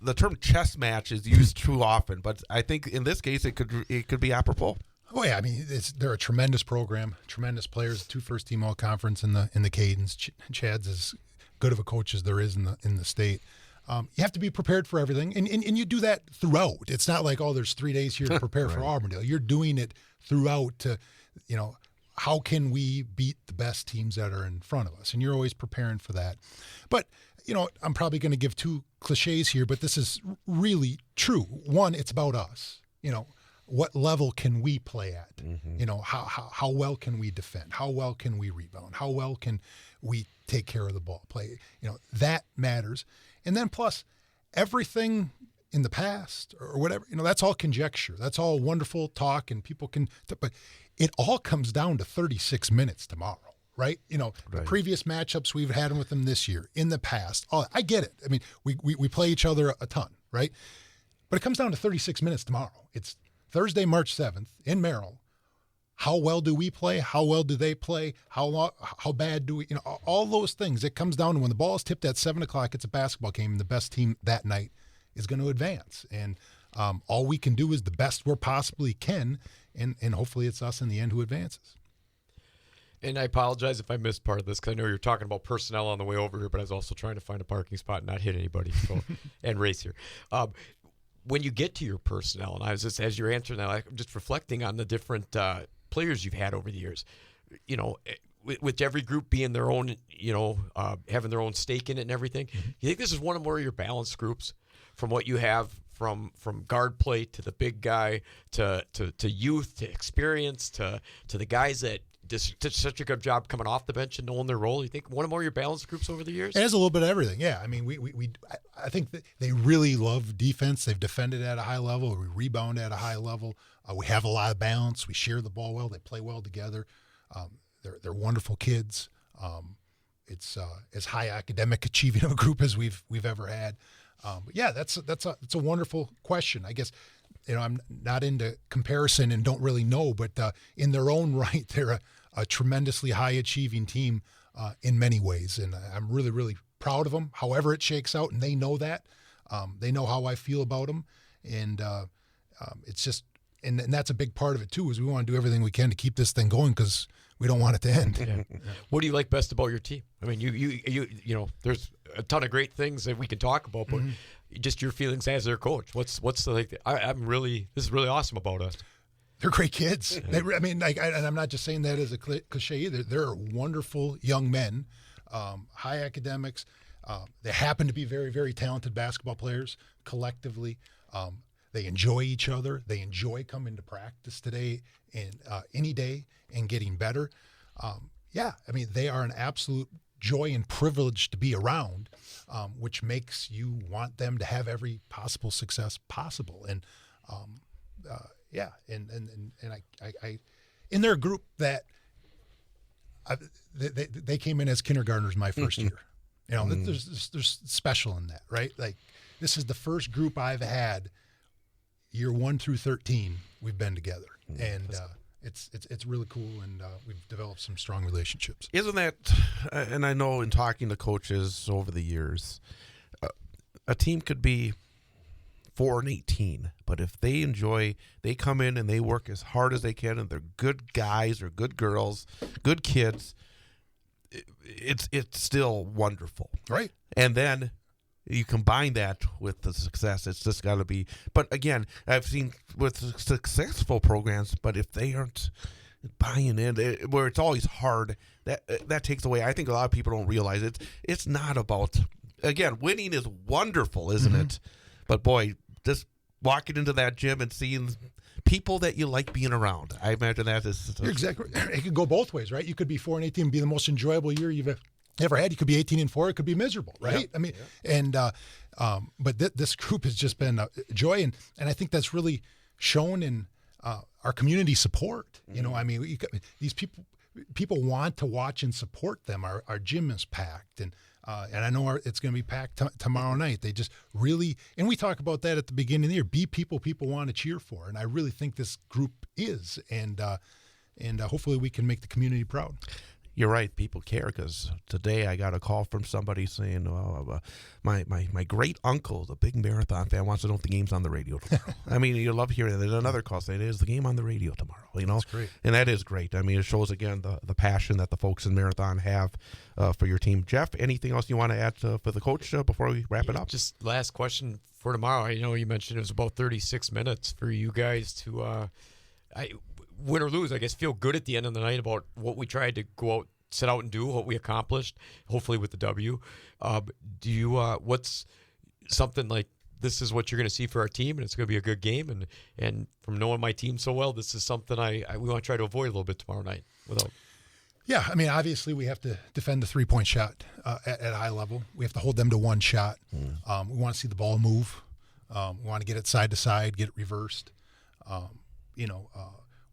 the term chess match is used too often, but I think in this case it could be apropos. Oh yeah, I mean they're a tremendous program, tremendous players, 2 first-team All-Conference in the Cadens. Chad's as good of a coach as there is in the state. You have to be prepared for everything, and you do that throughout. It's not like, there's 3 days here to prepare for Auburndale. You're doing it throughout to, how can we beat the best teams that are in front of us, and you're always preparing for that. But I'm probably going to give 2 cliches here, but this is really true. One, it's about us. What level can we play at? How well can we defend? How well can we rebound? How well can we take care of the ball? Play, that matters. And then plus everything in the past or whatever, that's all conjecture. That's all wonderful talk, and people can, but it all comes down to 36 minutes tomorrow, right? The previous matchups we've had with them this year, in the past. I get it. I mean, we play each other a ton, right? But it comes down to 36 minutes tomorrow. It's Thursday, March 7th in Merrill. How well do we play? How well do they play? How bad do we, all those things. It comes down to when the ball is tipped at 7 o'clock, it's a basketball game, and the best team that night is going to advance. And all we can do is the best we possibly can, and hopefully it's us in the end who advances. And I apologize if I missed part of this, because I know you're talking about personnel on the way over here, but I was also trying to find a parking spot and not hit anybody and race here. When you get to your personnel, and I was just, as you're answering that, I'm just reflecting on the different players you've had over the years. With every group being their own, having their own stake in it and everything. You think this is one of more of your balanced groups, from what you have from guard play to the big guy to youth to experience to the guys that did such a good job coming off the bench and knowing their role? You think one of more of your balanced groups over the years? It has a little bit of everything. Yeah, I mean, I think that they really love defense. They've defended at a high level. We rebound at a high level. We have a lot of balance. We share the ball well. They play well together. They're wonderful kids. It's as high academic achieving of a group as we've ever had. But yeah, that's a wonderful question. I guess I'm not into comparison and don't really know, but in their own right, they're a tremendously high achieving team in many ways, and I'm really, really proud of them. However it shakes out, and they know that. They know how I feel about them, and it's just, and that's a big part of it too. Is we want to do everything we can to keep this thing going because we don't want it to end. Yeah. What do you like best about your team? I mean, you there's a ton of great things that we can talk about, but just your feelings as their coach. What's the this is really awesome about us. They're great kids. I mean, and I'm not just saying that as a cliche either. They're wonderful young men, high academics. They happen to be very, very talented basketball players collectively. They enjoy each other. They enjoy coming to practice today and any day and getting better. I mean, they are an absolute joy and privilege to be around, which makes you want them to have every possible success possible. And and I in their group that they came in as kindergartners my first year. There's special in that, right? Like, this is the first group I've had year 1 through 13 we've been together, and it's really cool, and we've developed some strong relationships. Isn't that? And I know in talking to coaches over the years, a team could be 4-18, but if they come in and they work as hard as they can, and they're good guys or good girls, good kids, it's still wonderful. Right. And then you combine that with the success, it's just got to be. But again, I've seen with successful programs, but if they aren't buying in, where it's always hard, that takes away. I think a lot of people don't realize it's not about, again, winning is wonderful, isn't it? But boy, just walking into that gym and seeing people that you like being around, I imagine that is. You're exactly. It could go both ways, right? You could be 4-18 and be the most enjoyable year you've ever had. You could be 18-4. It could be miserable, right? I mean, and but this group has just been a joy, and I think that's really shown in our community support. You know, I mean, these people want to watch and support them. Our gym is packed, and I know it's going to be packed tomorrow night. They just really, and we talk about that at the beginning of the year. Be people want to cheer for, and I really think this group is, and hopefully we can make the community proud. You're right. People care, because today I got a call from somebody saying, my great uncle, the big marathon fan, wants to know if the game's on the radio tomorrow. I mean, you love hearing that. There's another call saying, is the game on the radio tomorrow? You know, that's great. And that is great. I mean, it shows, again, the passion that the folks in Marathon have for your team. Jeff, anything else you want to add for the coach before we wrap it up? Just last question for tomorrow. I know you mentioned it was about 36 minutes for you guys to win or lose, I guess, feel good at the end of the night about what we tried to go out, set out and do, what we accomplished, hopefully with the W. Do you, what's something like, this is what you're going to see for our team, and it's going to be a good game, and from knowing my team so well, this is something we want to try to avoid a little bit tomorrow night. Yeah, I mean, obviously we have to defend the three-point shot at a high level. We have to hold them to one shot. We want to see the ball move. We want to get it side to side, get it reversed.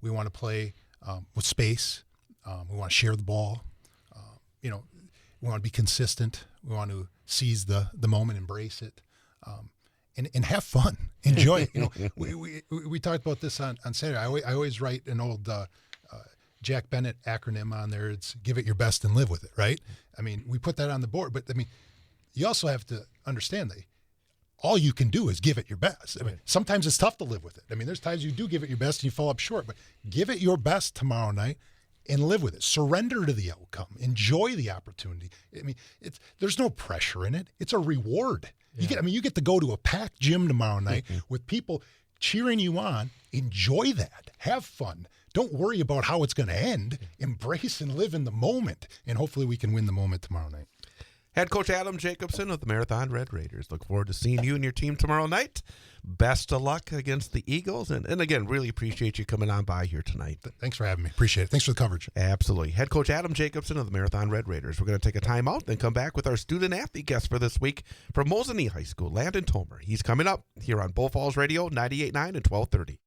We want to play with space. We want to share the ball. We want to be consistent. We want to seize the moment, embrace it, and have fun, enjoy it. We talked about this on Saturday. I always write an old Jack Bennett acronym on there. It's give it your best and live with it, right? I mean, we put that on the board, but I mean, you also have to understand that all you can do is give it your best. I mean, sometimes it's tough to live with it. I mean, there's times you do give it your best and you fall up short, but give it your best tomorrow night and live with it. Surrender to the outcome. Enjoy the opportunity. I mean, there's no pressure in it. It's a reward. Yeah. You get to go to a packed gym tomorrow night with people cheering you on. Enjoy that. Have fun. Don't worry about how it's going to end. Embrace and live in the moment, and hopefully we can win the moment tomorrow night. Head coach Adam Jacobson of the Marathon Red Raiders. Look forward to seeing you and your team tomorrow night. Best of luck against the Eagles. And again, really appreciate you coming on by here tonight. Thanks for having me. Appreciate it. Thanks for the coverage. Absolutely. Head coach Adam Jacobson of the Marathon Red Raiders. We're going to take a timeout, then come back with our student-athlete guest for this week from Mosinee High School, Landen Thomer. He's coming up here on Bull Falls Radio, 98.9 and 1230.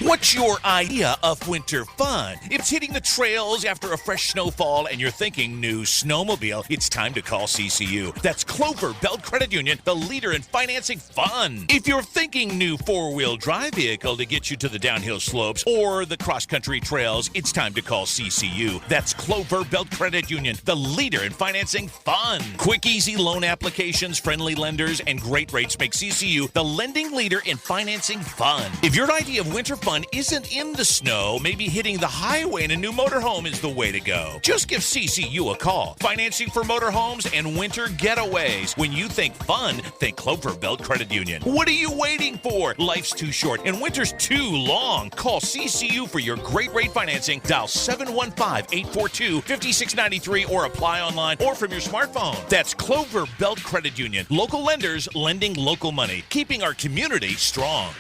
What's your idea of winter fun? If it's hitting the trails after a fresh snowfall and you're thinking new snowmobile, it's time to call CCU. That's Clover Belt Credit Union, the leader in financing fun. If you're thinking new four-wheel drive vehicle to get you to the downhill slopes or the cross-country trails, it's time to call CCU. That's Clover Belt Credit Union, the leader in financing fun. Quick, easy loan applications, friendly lenders, and great rates make CCU the lending leader in financing fun. If your idea of winter fun isn't in the snow, maybe hitting the highway in a new motorhome is the way to go. Just give CCU a call. Financing for motorhomes and winter getaways. When you think fun, think Clover Belt Credit Union. What are you waiting for? Life's too short and winter's too long. Call CCU for your great rate financing. Dial 715-842-5693 or apply online or from your smartphone. That's Clover Belt Credit Union. Local lenders lending local money, keeping our community strong.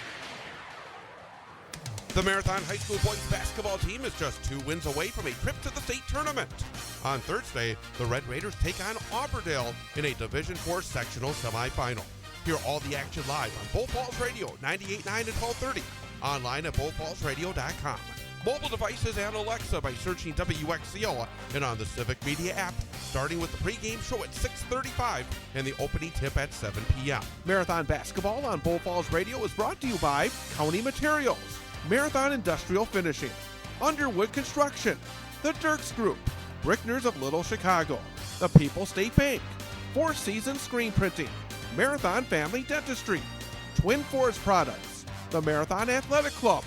The Marathon High School boys basketball team is just 2 wins away from a trip to the state tournament. On Thursday, the Red Raiders take on Auberdale in a Division IV sectional semifinal. Hear all the action live on Bull Falls Radio, 98.9 and 1230. Online at bullfallsradio.com. Mobile devices and Alexa by searching WXCO and on the Civic Media app, starting with the pregame show at 6:35 and the opening tip at 7 p.m. Marathon basketball on Bull Falls Radio is brought to you by County Materials, Marathon Industrial Finishing, Underwood Construction, The Dirks Group, Brickners of Little Chicago, The People State Bank, Four Seasons Screen Printing, Marathon Family Dentistry, Twin Forest Products, the Marathon Athletic Club,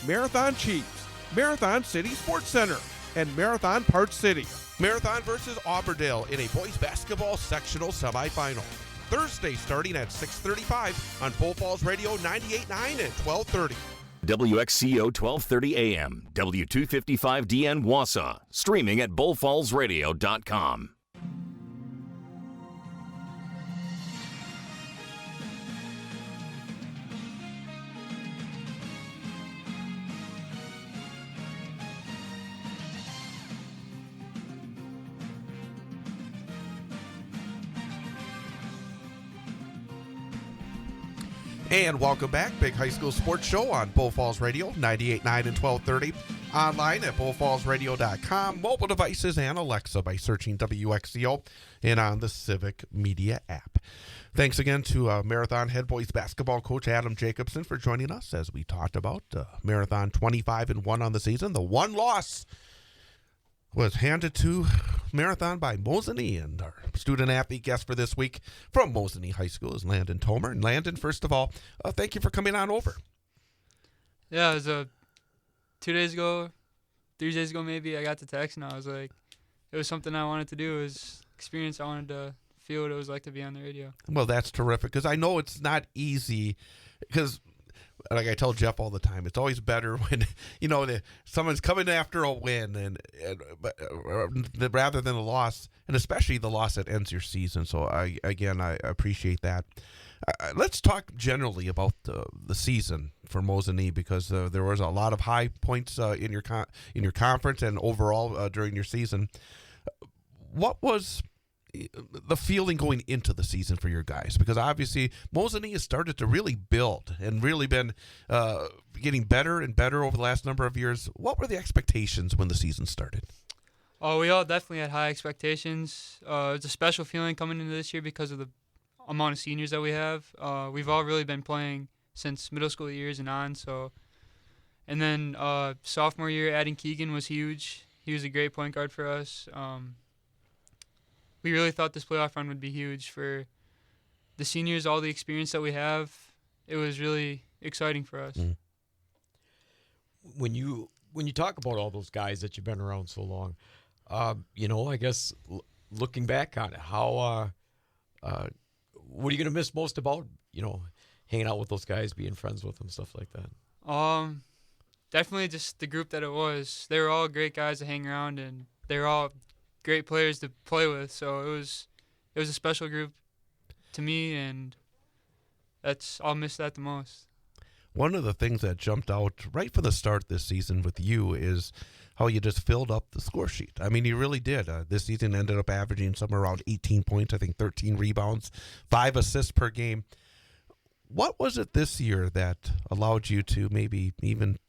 Marathon Chiefs, Marathon City Sports Center, and Marathon Park City. Marathon versus Auberdale in a boys basketball sectional semifinal. Thursday starting at 6:35 on Bull Falls Radio 98.9 at 12:30. WXCO 1230 AM, W255DN Wausau, streaming at bullfallsradio.com. And welcome back. Big High School Sports Show on Bull Falls Radio, 98.9 and 1230. Online at bullfallsradio.com. Mobile devices and Alexa by searching WXCO and on the Civic Media app. Thanks again to Marathon head boys basketball coach Adam Jacobson for joining us as we talked about Marathon 25-1 on the season. The one loss was handed to Marathon by Mosinee, and our student-athlete guest for this week from Mosinee High School is Landen Thomer. And Landen, first of all, thank you for coming on over. Yeah, it was 2 days ago, 3 days ago maybe, I got the text, and I was like, it was something I wanted to do. It was experience I wanted to feel what it was like to be on the radio. Well, that's terrific, because I know it's not easy, because like I tell Jeff all the time, it's always better when someone's coming after a win rather than a loss, and especially the loss that ends your season. So I appreciate that. Let's talk generally about the season for Mosinee, because there was a lot of high points in your conference and overall during your season. What was the feeling going into the season for your guys? Because obviously Mosinee has started to really build and really been getting better and better over the last number of years. What were the expectations when the season started? Oh, we all definitely had high expectations. It's a special feeling coming into this year because of the amount of seniors that we have. We've all really been playing since middle school years and on. And then sophomore year, adding Keegan was huge. He was a great point guard for us. We really thought this playoff run would be huge for the seniors, all the experience that we have. It was really exciting for us. Mm. When you talk about all those guys that you've been around so long, I guess looking back on it, how what are you going to miss most about, hanging out with those guys, being friends with them, stuff like that? Definitely just the group that it was. They were all great guys to hang around, and they were all great players to play with. So it was a special group to me, and I'll miss that the most. One of the things that jumped out right from the start this season with you is how you just filled up the score sheet. I mean, you really did. This season ended up averaging somewhere around 18 points, I think 13 rebounds, 5 assists per game. What was it this year that allowed you to maybe even,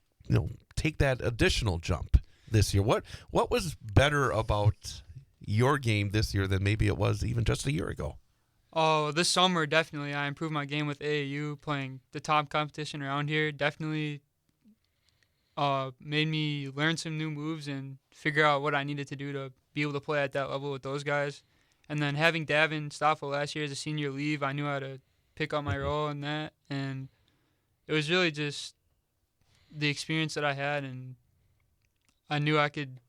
take that additional jump this year? What was better about your game this year than maybe it was even just a year ago? Oh, this summer, definitely. I improved my game with AAU, playing the top competition around here. Definitely made me learn some new moves and figure out what I needed to do to be able to play at that level with those guys. And then having Davin Stoffel last year as a senior leave, I knew how to pick up my role in that. And it was really just the experience that I had, and I knew I could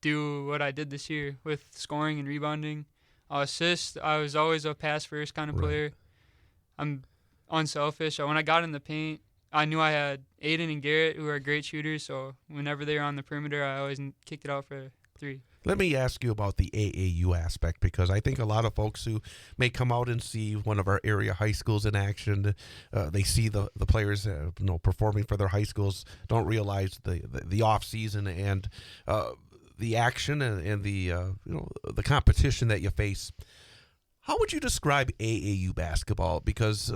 do what I did this year with scoring and rebounding. Assists, I was always a pass-first kind of player. I'm unselfish. When I got in the paint, I knew I had Aiden and Garrett, who are great shooters, so whenever they were on the perimeter, I always kicked it out for three. Let me ask you about the AAU aspect, because I think a lot of folks who may come out and see one of our area high schools in action, they see the players performing for their high schools, don't realize the off season and the action and the the competition that you face. How would you describe AAU basketball? Because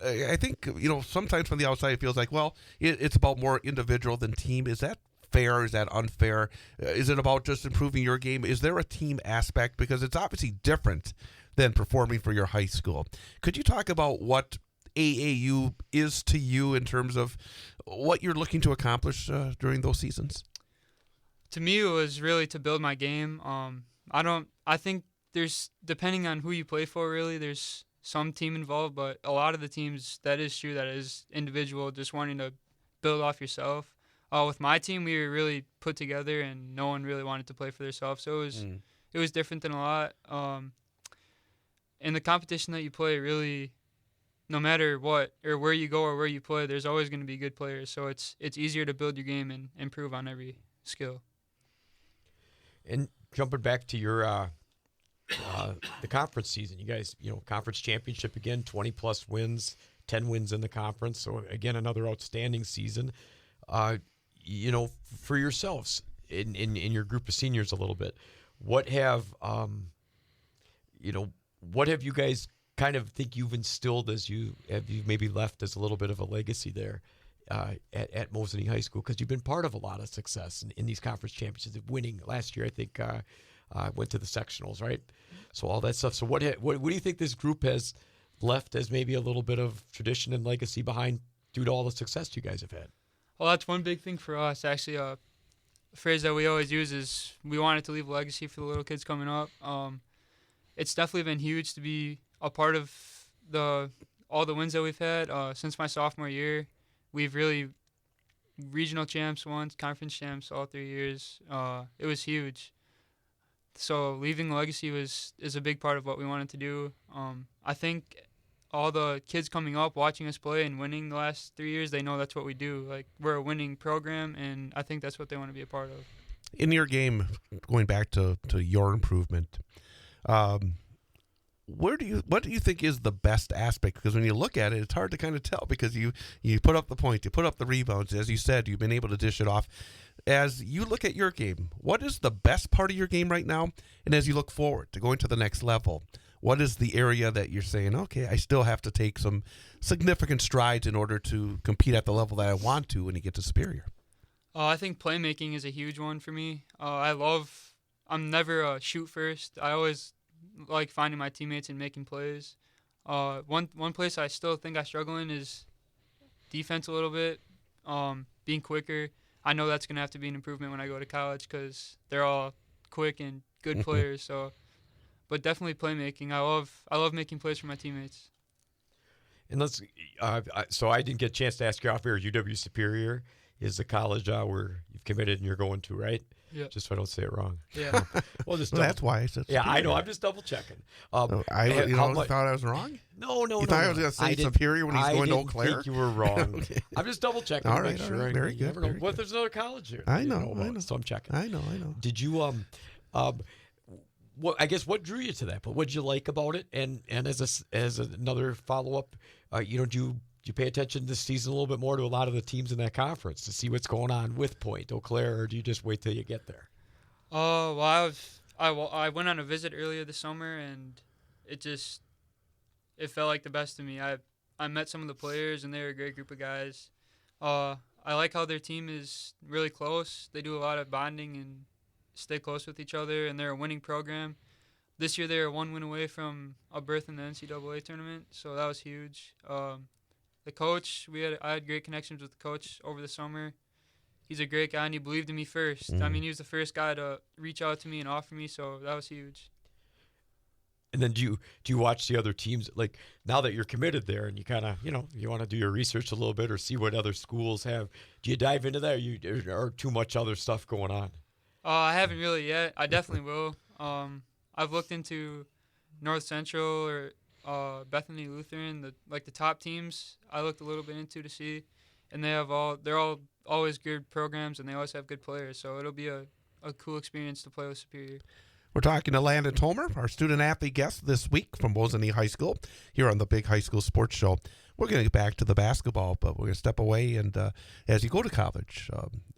I think sometimes from the outside it feels like, well, it's about more individual than team. Is that fair? Is that unfair? Is it about just improving your game? Is there a team aspect? Because it's obviously different than performing for your high school. Could you talk about what AAU is to you in terms of what you're looking to accomplish during those seasons? To me, it was really to build my game. I think there's, depending on who you play for, really, there's some team involved, but a lot of the teams, that is true, that is individual, just wanting to build off yourself. With my team, we were really put together, and no one really wanted to play for themselves, so it was different than a lot. In the competition that you play, really, no matter what or where you go or where you play, there's always going to be good players, so it's easier to build your game and improve on every skill. And jumping back to your the conference season, you guys, conference championship again, 20-plus wins, 10 wins in the conference, so again, another outstanding season. For yourselves in your group of seniors a little bit, what have you guys kind of think you've instilled as you maybe left as a little bit of a legacy there at Mosinee High School? Because you've been part of a lot of success in these conference championships, winning last year. I think went to the sectionals, right? So all that stuff. So what do you think this group has left as maybe a little bit of tradition and legacy behind due to all the success you guys have had? Well, that's one big thing for us. Actually, a phrase that we always use is we wanted to leave a legacy for the little kids coming up. It's definitely been huge to be a part of all the wins that we've had since my sophomore year. We've really regional champs once, conference champs all 3 years. It was huge. So leaving a legacy is a big part of what we wanted to do. I think all the kids coming up, watching us play and winning the last 3 years, they know that's what we do. Like, we're a winning program, and I think that's what they want to be a part of. In your game, going back to your improvement, what do you think is the best aspect? Because when you look at it, it's hard to kind of tell because you put up the points, you put up the rebounds. As you said, you've been able to dish it off. As you look at your game, what is the best part of your game right now? And as you look forward to going to the next level, what is the area that you're saying, okay, I still have to take some significant strides in order to compete at the level that I want to when you get to Superior? I think playmaking is a huge one for me. I'm never a shoot first. I always like finding my teammates and making plays. One place I still think I struggle in is defense a little bit, being quicker. I know that's going to have to be an improvement when I go to college because they're all quick and good players. But definitely playmaking. I love making plays for my teammates. And so I didn't get a chance to ask you off here. UW Superior is the college where you've committed and you're going to, right? Yeah. Just so I don't say it wrong. Yeah. Well, that's why I said Superior. Yeah, I know. I'm just double checking. I thought I was wrong? No. You thought I was going to say Superior when he's going to Eau Claire? I didn't think you were wrong. Okay. I'm just double checking all to right, make sure. All right. Very good. Never know. What if there's another college here? I know. So I'm checking. I know. Did you what drew you to that? But what did you like about it? And as another follow up, do you pay attention this season a little bit more to a lot of the teams in that conference to see what's going on with Point, Eau Claire, or do you just wait till you get there? Well, I went on a visit earlier this summer, and it felt like the best to me. I met some of the players, and they're a great group of guys. I like how their team is really close. They do a lot of bonding and stay close with each other, and they're a winning program. This year they were 1 win away from a berth in the NCAA tournament, so that was huge. The coach, I had great connections with the coach over the summer. He's a great guy, and he believed in me first. I mean, he was the first guy to reach out to me and offer me, so that was huge. And then do you watch the other teams? Like, now that you're committed there and you kind of, you want to do your research a little bit or see what other schools have, do you dive into that or too much other stuff going on? I haven't really yet. I definitely will. I've looked into North Central or Bethany Lutheran, the top teams. I looked a little bit into to see, and they're all always good programs, and they always have good players. So it'll be a cool experience to play with Superior. We're talking to Landen Thomer, our student-athlete guest this week from Mosinee High School, here on the Big High School Sports Show. We're going to get back to the basketball, but we're going to step away. And as you go to college,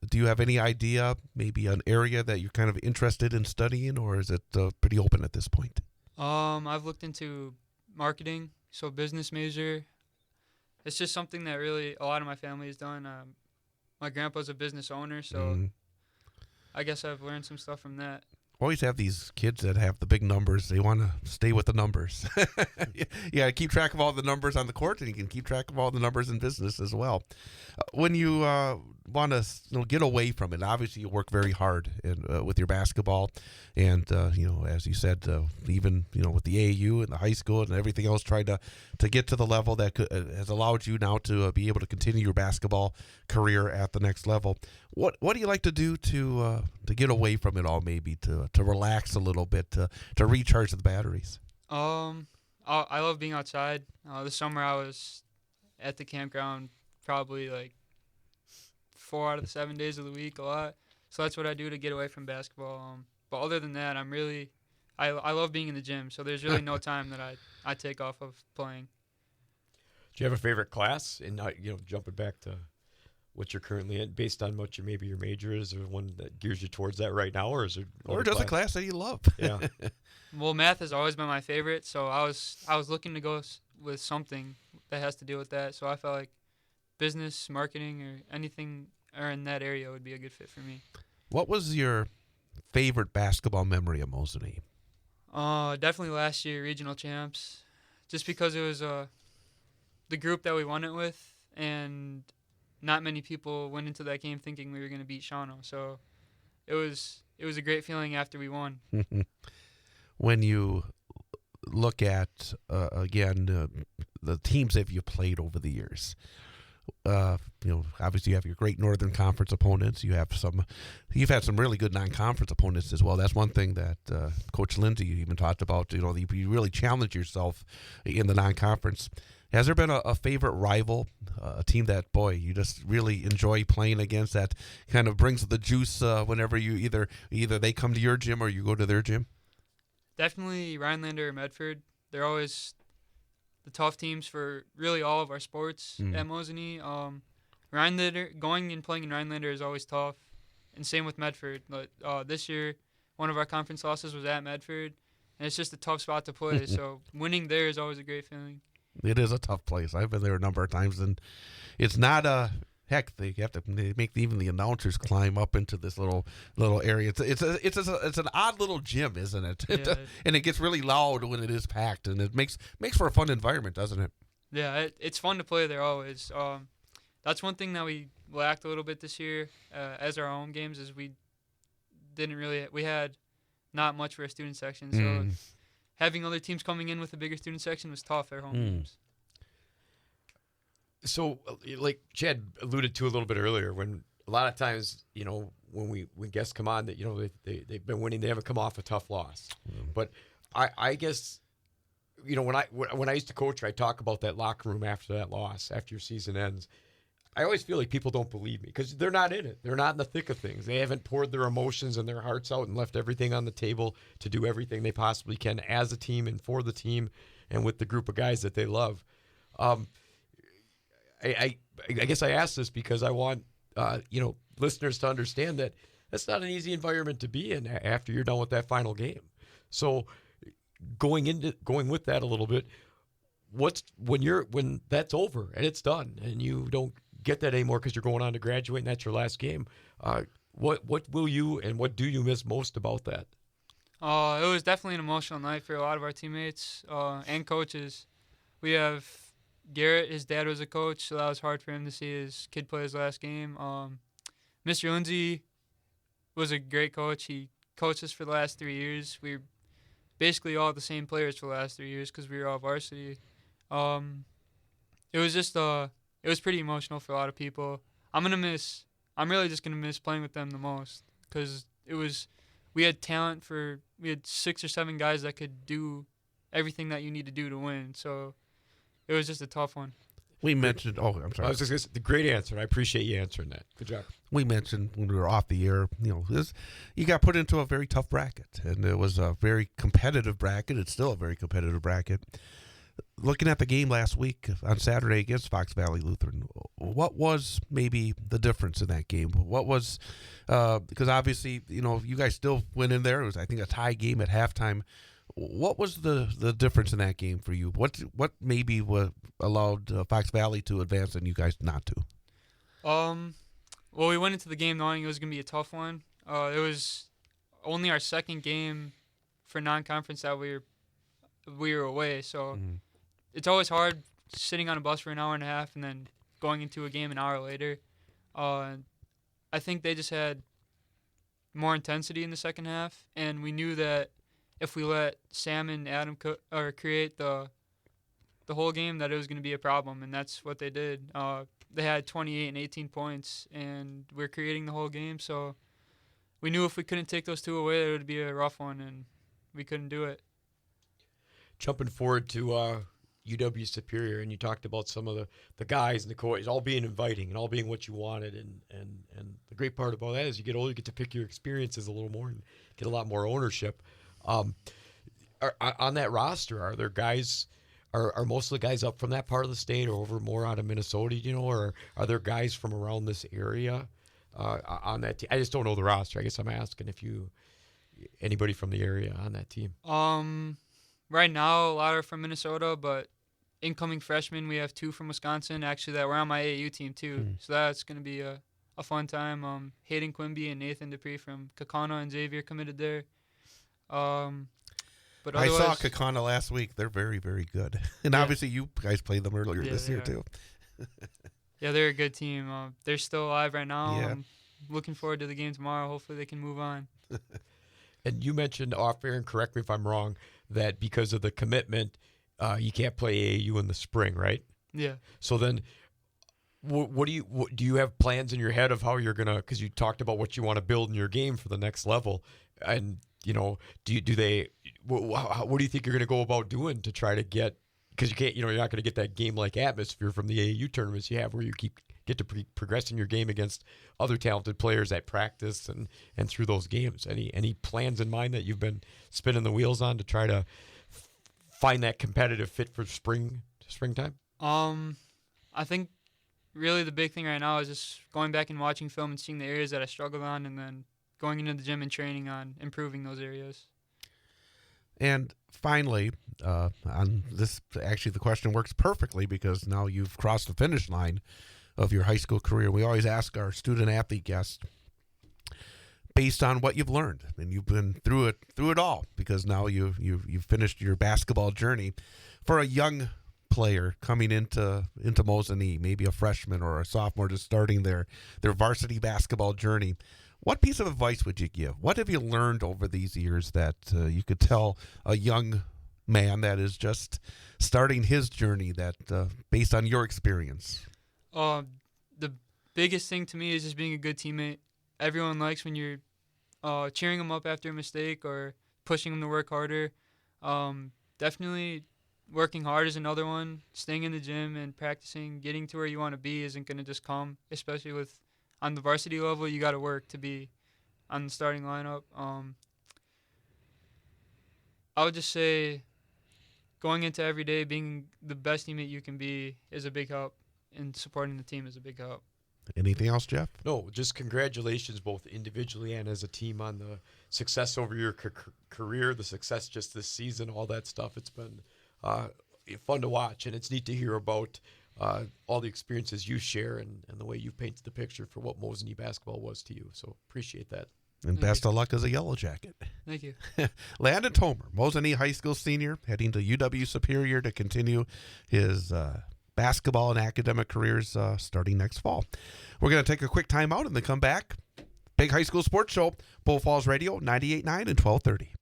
do you have any idea, maybe an area that you're kind of interested in studying, or is it pretty open at this point? I've looked into marketing, so business major. It's just something that really a lot of my family has done. My grandpa's a business owner, so I guess I've learned some stuff from that. Always have these kids that have the big numbers. They want to stay with the numbers. Yeah, keep track of all the numbers on the court, and you can keep track of all the numbers in business as well. When you want to get away from it? Obviously, you work very hard with your basketball, and as you said, even with the AAU and the high school and everything else, trying to get to the level that has allowed you now to be able to continue your basketball career at the next level. What do you like to do to get away from it all? Maybe to relax a little bit, to recharge the batteries. I love being outside. This summer I was at the campground probably like 4 out of the 7 days of the week, a lot. So that's what I do to get away from basketball. But other than that, I love being in the gym. So there's really no time that I take off of playing. Do you have a favorite class? And jumping back to what you're currently in, based on what maybe your major is, or one that gears you towards that right now, or is it? Or just a class that you love? Yeah. Well, math has always been my favorite, so I was looking to go with something that has to do with that. So I felt like business, marketing, or anything or in that area would be a good fit for me. What was your favorite basketball memory of Mosinee? Definitely last year, regional champs, just because it was the group that we won it with, and not many people went into that game thinking we were going to beat Shawano. So it was a great feeling after we won. When you look at the teams that you played over the years, obviously you have your great Northern Conference opponents. You've had some really good non-conference opponents as well. That's one thing that Coach Lindsay even talked about. You really challenge yourself in the non-conference. Has there been a favorite rival, a team that, you just really enjoy playing against, that kind of brings the juice whenever you either they come to your gym or you go to their gym? Definitely Rhinelander or Medford. They're always the tough teams for really all of our sports at Mosinee. Rhinelander, going and playing in Rhinelander is always tough, and same with Medford. But this year, one of our conference losses was at Medford, and it's just a tough spot to play. So winning there is always a great feeling. It is a tough place. I've been there a number of times, and it's not a heck. They have to make even the announcers climb up into this little area. It's an odd little gym, isn't it? Yeah. And it gets really loud when it is packed, and it makes for a fun environment, doesn't it? Yeah, it's fun to play there always. That's one thing that we lacked a little bit this year as our home games, is we had not much for a student section, so having other teams coming in with a bigger student section was tough at home games. So, like Chad alluded to a little bit earlier, when a lot of times, when guests come on, that they've been winning, they haven't come off a tough loss. But I guess, when I used to coach, I talk about that locker room after that loss, after your season ends. I always feel like people don't believe me because they're not in it. They're not in the thick of things. They haven't poured their emotions and their hearts out and left everything on the table to do everything they possibly can as a team and for the team and with the group of guys that they love. I guess I ask this because I want listeners to understand that that's not an easy environment to be in after you're done with that final game. So going with that a little bit, when that's over and it's done and you don't get that anymore because you're going on to graduate and that's your last game, what will you and what do you miss most about that? It was definitely an emotional night for a lot of our teammates and coaches. We have Garrett, his dad was a coach, so that was hard for him to see his kid play his last game. Mr. Lindsay was a great coach. He coached us for the last 3 years. We were basically all the same players for the last 3 years because we were all varsity. It was just it was pretty emotional for a lot of people. I'm really just gonna miss playing with them the most because we had talent we had 6 or 7 guys that could do everything that you need to do to win. So it was just a tough one. We mentioned. Oh, I'm sorry. I was just gonna say, the great answer. I appreciate you answering that. Good job. We mentioned when we were off the air, you got put into a very tough bracket, and it was a very competitive bracket. It's still a very competitive bracket. Looking at the game last week on Saturday against Fox Valley Lutheran, what was maybe the difference in that game? What was because obviously you guys still went in there. It was, I think, a tie game at halftime. What was the difference in that game for you? What maybe allowed Fox Valley to advance and you guys not to? Well, we went into the game knowing it was going to be a tough one. It was only our second game for non-conference that we were away, so it's always hard sitting on a bus for an hour and a half and then going into a game an hour later. I think they just had more intensity in the second half, and we knew that if we let Sam and Adam create the whole game, that it was going to be a problem, and that's what they did. They had 28 and 18 points, and we're creating the whole game, so we knew if we couldn't take those two away, it would be a rough one, and we couldn't do it. Jumping forward to UW Superior, and you talked about some of the guys and the coaches all being inviting and all being what you wanted, and the great part about that is you get older, you get to pick your experiences a little more and get a lot more ownership. On that roster, are there guys? Are most of the guys up from that part of the state or over more out of Minnesota, or are there guys from around this area on that team? I just don't know the roster. I guess I'm asking if anybody from the area on that team. Right now, a lot are from Minnesota, but incoming freshmen, we have 2 from Wisconsin, actually, that were on my AAU team, too. So that's going to be a fun time. Hayden Quimby and Nathan Dupree from Kakana and Xavier committed there. But I saw Kakana last week. They're very, very good. And obviously you guys played them earlier this year, too. Yeah, they're a good team. They're still alive right now. I'm looking forward to the game tomorrow. Hopefully they can move on. And you mentioned off air, and correct me if I'm wrong, that because of the commitment, you can't play AAU in the spring, right? Yeah. So then, do you have plans in your head of how you're gonna? Because you talked about what you want to build in your game for the next level, and what do you think you're gonna go about doing to try to get? Because you can't, you're not gonna get that game-like atmosphere from the AAU tournaments you have, where you get to progressing your game against other talented players at practice and through those games. Any plans in mind that you've been spinning the wheels on to try to find that competitive fit for springtime? I think really the big thing right now is just going back and watching film and seeing the areas that I struggled on, and then going into the gym and training on improving those areas. And finally, on this, actually the question works perfectly because now you've crossed the finish line of your high school career. We always ask our student athlete guests, based on what you've learned, and you've been through it all, because now you've finished your basketball journey. For a young player coming into Mosinee, maybe a freshman or a sophomore just starting their varsity basketball journey, what piece of advice would you give? What have you learned over these years that you could tell a young man that is just starting his journey, that based on your experience? The biggest thing to me is just being a good teammate. Everyone likes when you're cheering them up after a mistake or pushing them to work harder. Definitely working hard is another one. Staying in the gym and practicing, getting to where you want to be isn't going to just come, especially on the varsity level. You got to work to be on the starting lineup. I would just say going into every day, being the best teammate you can be is a big help, and supporting the team is a big help. Anything else, Jeff? No, just congratulations both individually and as a team on the success over your career, the success just this season, all that stuff. It's been fun to watch, and it's neat to hear about all the experiences you share and the way you painted the picture for what Mosinee basketball was to you. So appreciate that. And best of luck as a Yellow Jacket. Thank you. Landen Thomer, Mosinee High School senior, heading to UW Superior to continue his basketball and academic careers starting next fall. We're going to take a quick time out and then come back. Big High School Sports Show, Bull Falls Radio, 98.9 and 1230.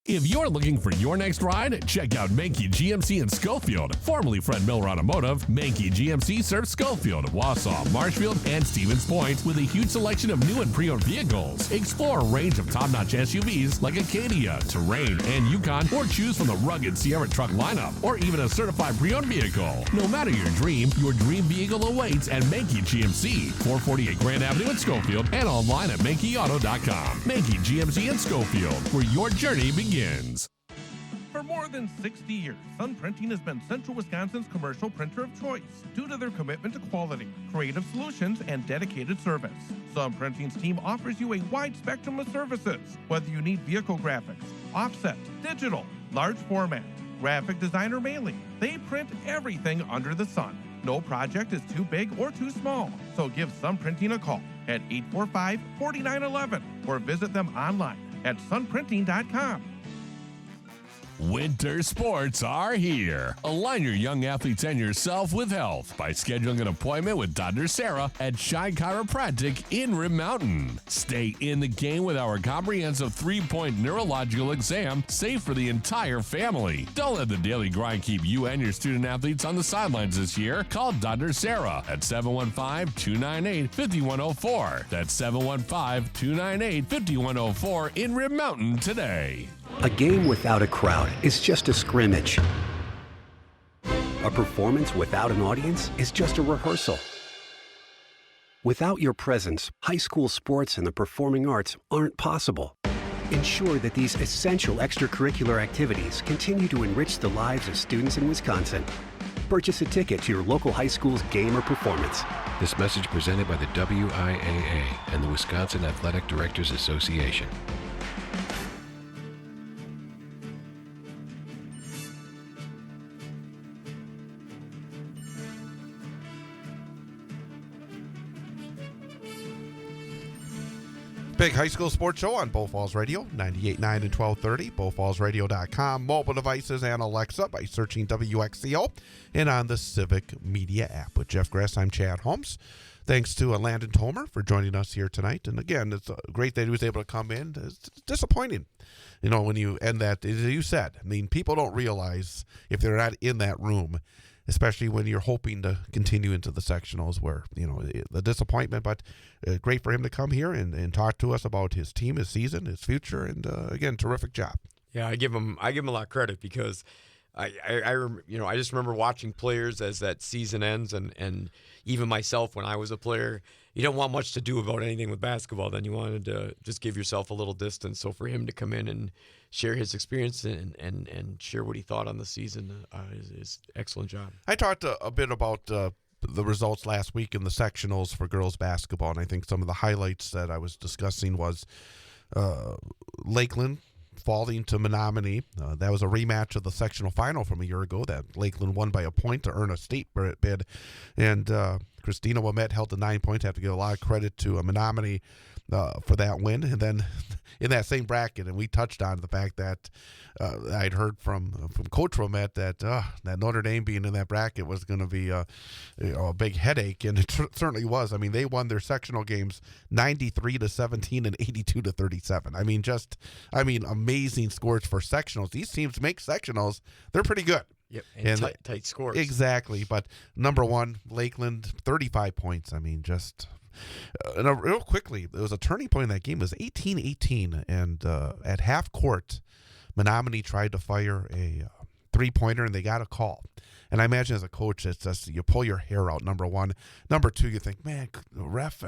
If you're looking for your next ride, check out Mankey GMC in Schofield. Formerly Fred Miller Automotive, Mankey GMC serves Schofield, Wausau, Marshfield, and Stevens Point with a huge selection of new and pre-owned vehicles. Explore a range of top-notch SUVs like Acadia, Terrain, and Yukon, or choose from the rugged Sierra truck lineup, or even a certified pre-owned vehicle. No matter your dream vehicle awaits at Mankey GMC, 448 Grand Avenue in Schofield, and online at MankeyAuto.com. Mankey GMC in Schofield, where your journey begins. For more than 60 years, Sun Printing has been Central Wisconsin's commercial printer of choice due to their commitment to quality, creative solutions, and dedicated service. Sun Printing's team offers you a wide spectrum of services, whether you need vehicle graphics, offset, digital, large format, graphic design, or mailing. They print everything under the sun. No project is too big or too small, so give Sun Printing a call at 845-4911 or visit them online at sunprinting.com. Winter sports are here. Align your young athletes and yourself with health by scheduling an appointment with Dr. Sarah at Shine Chiropractic in Rib Mountain. Stay in the game with our comprehensive 3-point neurological exam, safe for the entire family. Don't let the daily grind keep you and your student athletes on the sidelines this year. Call Dr. Sarah at 715-298-5104. That's 715-298-5104 in Rib Mountain today. A game without a crowd is just a scrimmage. A performance without an audience is just a rehearsal. Without your presence, high school sports and the performing arts aren't possible. Ensure that these essential extracurricular activities continue to enrich the lives of students in Wisconsin. Purchase a ticket to your local high school's game or performance. This message presented by the WIAA and the Wisconsin Athletic Directors Association. Big High School Sports Show on Bow Falls Radio, 98.9 and 1230, bowfallsradio.com, mobile devices, and Alexa by searching WXCO, and on the Civic Media app. With Jeff Grass, I'm Chad Holmes. Thanks to Landen Thomer for joining us here tonight. And again, it's great that he was able to come in. It's disappointing, when you end that, as you said. I mean, people don't realize if they're not in that room, especially when you're hoping to continue into the sectionals, where, the disappointment. But great for him to come here and talk to us about his team, his season, his future, and again, terrific job. Yeah, I give him a lot of credit because I just remember watching players as that season ends, and even myself when I was a player, you don't want much to do about anything with basketball. Then you wanted to just give yourself a little distance. So for him to come in and share his experience and share what he thought on the season is excellent job. I talked a bit about the results last week in the sectionals for girls basketball, and I think some of the highlights that I was discussing was Lakeland falling to Menominee. That was a rematch of the sectional final from a year ago that Lakeland won by a point to earn a state bid. And Christina Ouimet held to 9 points. I have to give a lot of credit to Menominee for that win. And then in that same bracket, and we touched on the fact that I'd heard from Coach Ouimet that Notre Dame being in that bracket was going to be a big headache, and it certainly was. I mean, they won their sectional games 93-17 and 82-37. Amazing scores for sectionals. These teams make sectionals; they're pretty good. Yep, and tight scores. Exactly. But number one, Lakeland, 35 points. Real quickly, there was a turning point in that game. It was 18-18, and at half court, Menominee tried to fire a three-pointer, and they got a call. And I imagine as a coach, it's just you pull your hair out, number one. Number two, you think, man, ref,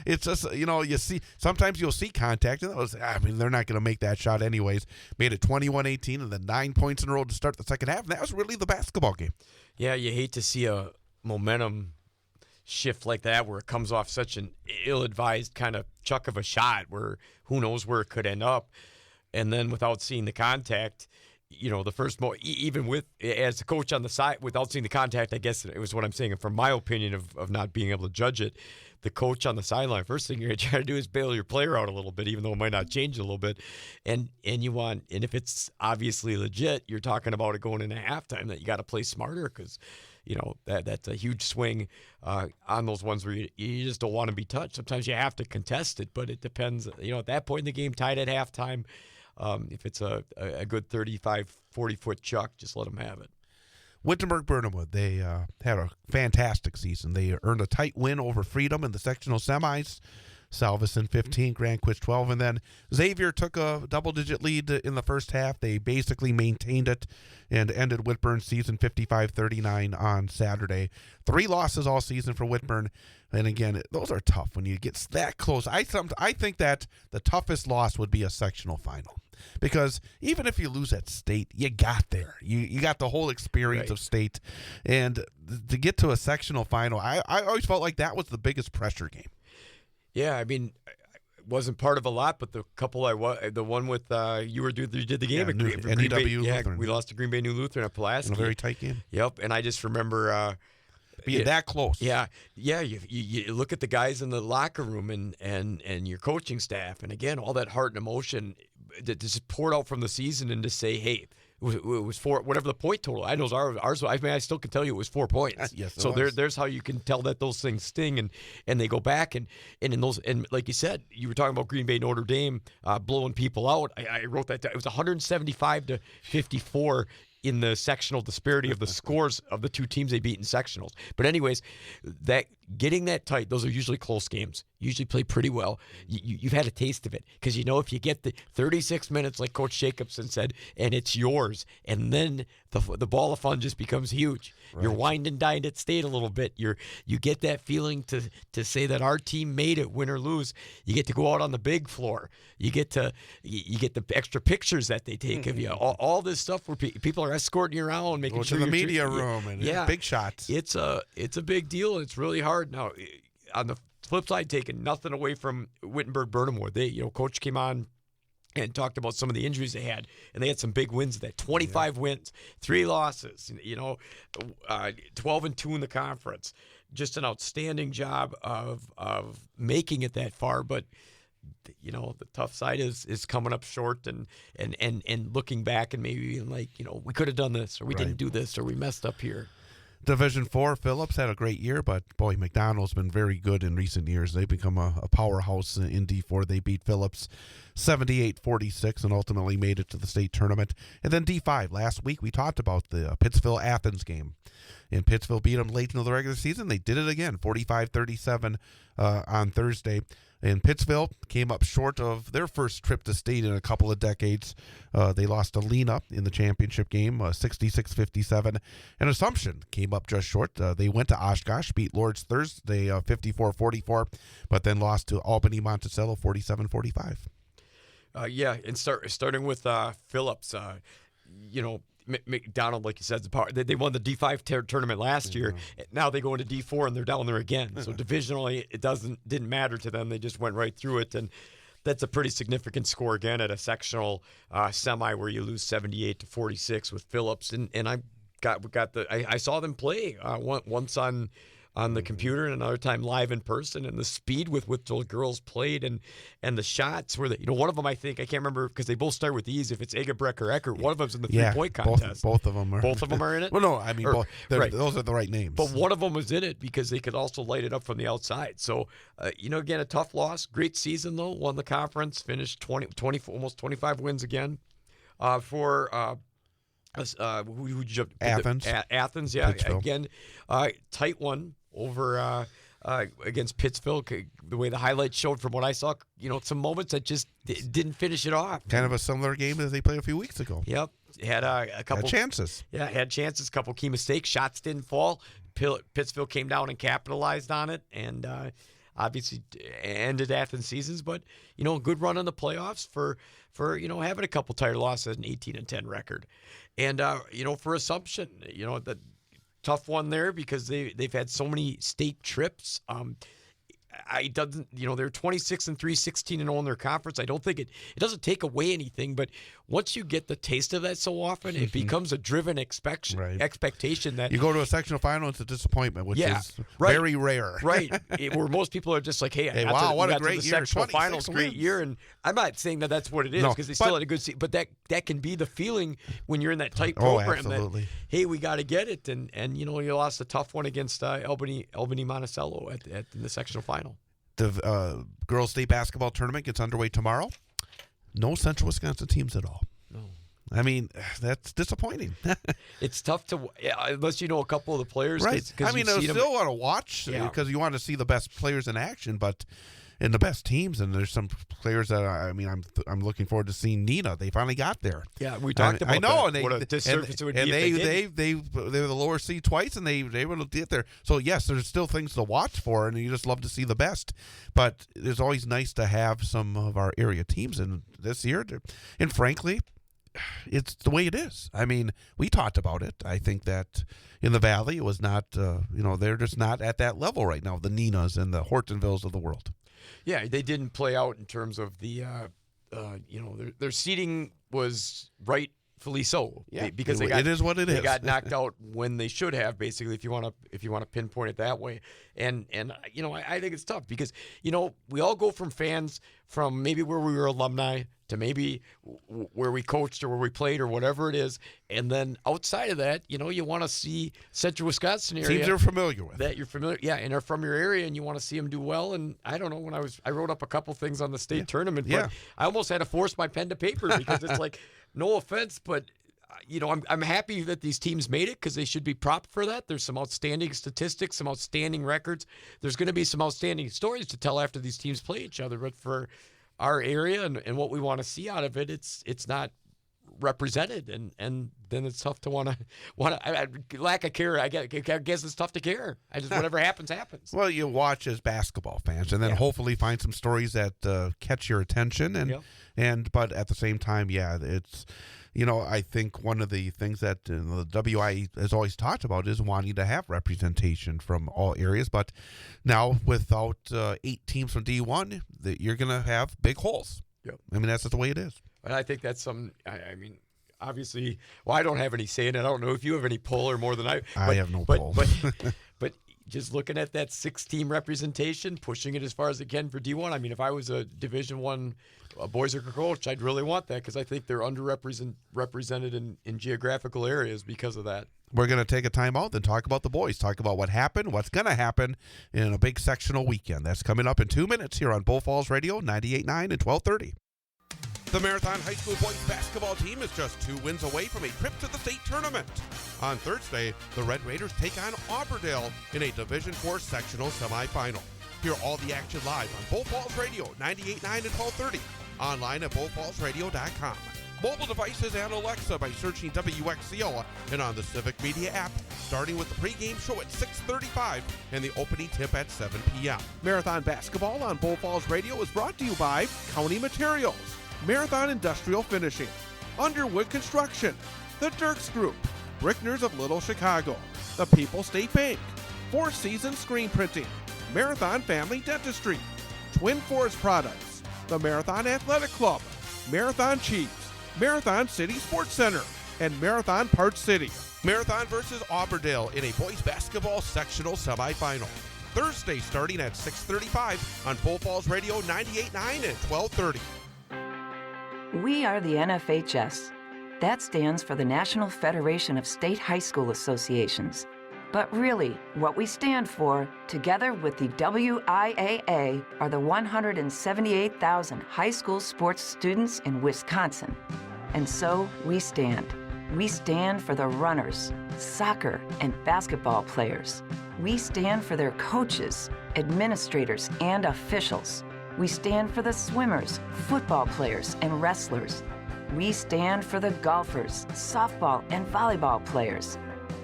it's just, you see, sometimes you'll see contact, and they're not going to make that shot anyways. Made it 21-18, and then 9 points in a row to start the second half, and that was really the basketball game. Yeah, you hate to see a momentum shift like that where it comes off such an ill-advised kind of chuck of a shot where who knows where it could end up. And then without seeing the contact, the first even with as a coach on the side, without seeing the contact, I guess it was what I'm saying from my opinion of not being able to judge it. The coach on the sideline, first thing you're going to try to do is bail your player out a little bit, even though it might not change a little bit. And if it's obviously legit, you're talking about it going into halftime that you got to play smarter because that's a huge swing on those ones where you just don't want to be touched. Sometimes you have to contest it, but it depends. At that point in the game, tied at halftime, if it's a good 35, 40-foot chuck, just let them have it. Wittenberg-Burnhamwood, they had a fantastic season. They earned a tight win over Freedom in the sectional semis. Salveson 15, Grandquist 12, and then Xavier took a double-digit lead in the first half. They basically maintained it and ended Whitburn's season 55-39 on Saturday. 3 losses all season for Whitburn, and again, those are tough when you get that close. I think that the toughest loss would be a sectional final. Because even if you lose at state, you got there. You got the whole experience of state. And to get to a sectional final, I always felt like that was the biggest pressure game. Yeah, it wasn't part of a lot, but the couple the one with you did the game at NEW Lutheran. We lost to Green Bay New Lutheran at Pulaski. In a very tight game. Yep, and I just remember being that close. Yeah. You look at the guys in the locker room and your coaching staff, and again, all that heart and emotion. to just pour it out from the season and to say, hey, it was 4, whatever the point total. I know ours. I mean, I still can tell you it was 4 points. Yes, so there's how you can tell that those things sting, and they go back and in those, and like you said, you were talking about Green Bay, Notre Dame blowing people out. I wrote that down. It was 175-54 in the sectional disparity of the scores of the two teams they beat in sectionals. But anyways, that getting that tight, those are usually close games. Usually play pretty well. You've had a taste of it because if you get the 36 minutes, like Coach Jacobson said, and it's yours, and then the ball of fun just becomes huge. Right. You're wined and dined at state a little bit. You get that feeling to say that our team made it, win or lose. You get to go out on the big floor. You get the extra pictures that they take of you. All this stuff where people are escorting you around, making go sure to the media room and big shots. It's a big deal. It's really hard. Now, on the flip side, taking nothing away from Wittenberg-Burnhamore, Coach came on and talked about some of the injuries they had, and they had some big wins. That 25 wins, 3 losses, 12-2 in the conference. Just an outstanding job of making it that far, but the tough side is coming up short and looking back and maybe being like, we could have done this, or we didn't do this, or we messed up here. Division 4, Phillips had a great year, but boy, McDonald's been very good in recent years. They've become a powerhouse in D4. They beat Phillips 78-46 and ultimately made it to the state tournament. And then D5, last week we talked about the Pittsville-Athens game. And Pittsville beat them late into the regular season. They did it again, 45-37 on Thursday. And Pittsville came up short of their first trip to state in a couple of decades. They lost to Lena in the championship game, 66-57. And Assumption came up just short. They went to Oshkosh, beat Lords Thursday 54-44, but then lost to Albany Monticello 47-45. And starting with Phillips, McDonald, like you said, they won the D5 tournament last year. Now they go into D4 and they're down there again. So divisionally, it didn't matter to them. They just went right through it, and that's a pretty significant score again at a sectional semi where you lose 78-46 with Phillips. And I saw them play once on the computer and another time live in person, and the speed with which the girls played and the shots were one of them, I think, I can't remember because they both start with E's, if it's Egebrecht or Eckert. One of them's in the 3-point contest. Both of them are. Both of them are in it? Well, no, I mean, right. Those are the right names. But one of them was in it because they could also light it up from the outside. So, again, a tough loss. Great season, though. Won the conference, finished 20 almost 25 wins again for Athens. Athens, yeah. Pittsville. Again, tight one over against Pittsville. The way the highlights showed from what I saw, some moments that just didn't finish it off. Kind of a similar game as they played a few weeks ago. Yep. Had a couple chances. Yeah, had chances, a couple key mistakes. Shots didn't fall. Pittsville came down and capitalized on it, and obviously ended Athens' seasons. But a good run in the playoffs for having a couple tighter losses, an 18-10 record, and for Assumption, the tough one there because they've had so many state trips. They're 26-3, 16-0 in their conference. I don't think it doesn't take away anything, but once you get the taste of that so often, it becomes a driven expectation that you go to a sectional final, it's a disappointment, which is very rare. Right. Where most people are just like, hey, wow, what a great year. Sectional finals, great year. And I'm not saying that that's what it is because they still had a good season, but that can be the feeling when you're in that tight program that, hey, we got to get it. And you lost a tough one against Albany Monticello in the sectional final. The girls' state basketball tournament gets underway tomorrow. No Central Wisconsin teams at all. No. I mean, that's disappointing. It's tough to unless you know a couple of the players. Right. I mean, I still want to watch because you want to see the best players in action, but and the best teams. And there's some players that I'm looking forward to seeing. Nina, they finally got there. Yeah, we talked about. I know, that. What a disservice it would be. And they were the lower seed twice, and they were able to get there. So yes, there's still things to watch for, and you just love to see the best. But it's always nice to have some of our area teams in this year, and frankly, it's the way it is. I mean, we talked about it. I think that in the Valley, it was not, they're just not at that level right now, the Ninas and the Hortonvilles of the world. Yeah, they didn't play out in terms of the, their seeding was rightfully so. Yeah, because it is what it is. They got knocked out when they should have, basically, if you want to pinpoint it that way. And I think it's tough because, we all go from fans from maybe where we were alumni to maybe where we coached or where we played or whatever it is. And then outside of that, you want to see Central Wisconsin area. Teams you're familiar with. That you're familiar, yeah, and are from your area, and you want to see them do well. And I don't know, I wrote up a couple things on the state tournament, but I almost had to force my pen to paper because it's like, no offense, but I'm happy that these teams made it because they should be propped for that. There's some outstanding statistics, some outstanding records. There's going to be some outstanding stories to tell after these teams play each other. But for our area and what we want to see out of it, it's not represented, and then it's tough to want to lack of care. I guess it's tough to care. Whatever happens. Well, you watch as basketball fans, and then hopefully find some stories that catch your attention, but at the same time, it's. I think one of the things that the WI has always talked about is wanting to have representation from all areas. But now, without 8 teams from D1, you're going to have big holes. Yep. I mean, that's just the way it is. And I think that's obviously, I don't have any say in it. I don't know if you have any pull or more than I. I have no pull. But just looking at that 6-team representation, pushing it as far as it can for D1. I mean, if I was a Division I boys soccer coach, I'd really want that because I think they're underrepresented in geographical areas because of that. We're going to take a time out and talk about the boys, talk about what happened, what's going to happen in a big sectional weekend. That's coming up in 2 minutes here on Bull Falls Radio, 98.9 and 1230. The Marathon High School boys basketball team is just 2 wins away from a trip to the state tournament. On Thursday, the Red Raiders take on Auberdale in a Division IV sectional semifinal. Hear all the action live on Bull Falls Radio, 98.9 and 1230. Online at bullfallsradio.com. Mobile devices and Alexa by searching WXCO and on the Civic Media app, starting with the pregame show at 6:35 and the opening tip at 7 p.m. Marathon basketball on Bull Falls Radio is brought to you by County Materials, Marathon Industrial Finishing, Underwood Construction, The Dirks Group, Brickners of Little Chicago, the People's State Bank, Four Seasons Screen Printing, Marathon Family Dentistry, Twin Forest Products, the Marathon Athletic Club, Marathon Cheese, Marathon City Sports Center, and Marathon Parts City. Marathon versus Auberdale in a boys basketball sectional semifinal. Thursday starting at 6:35 on Bull Falls Radio 98.9 and 1230. We are the NFHS. That stands for the National Federation of State High School Associations. But really, what we stand for, together with the WIAA, are the 178,000 high school sports students in Wisconsin. And so we stand. We stand for the runners, soccer and basketball players. We stand for their coaches, administrators, and officials. We stand for the swimmers, football players, and wrestlers. We stand for the golfers, softball, and volleyball players.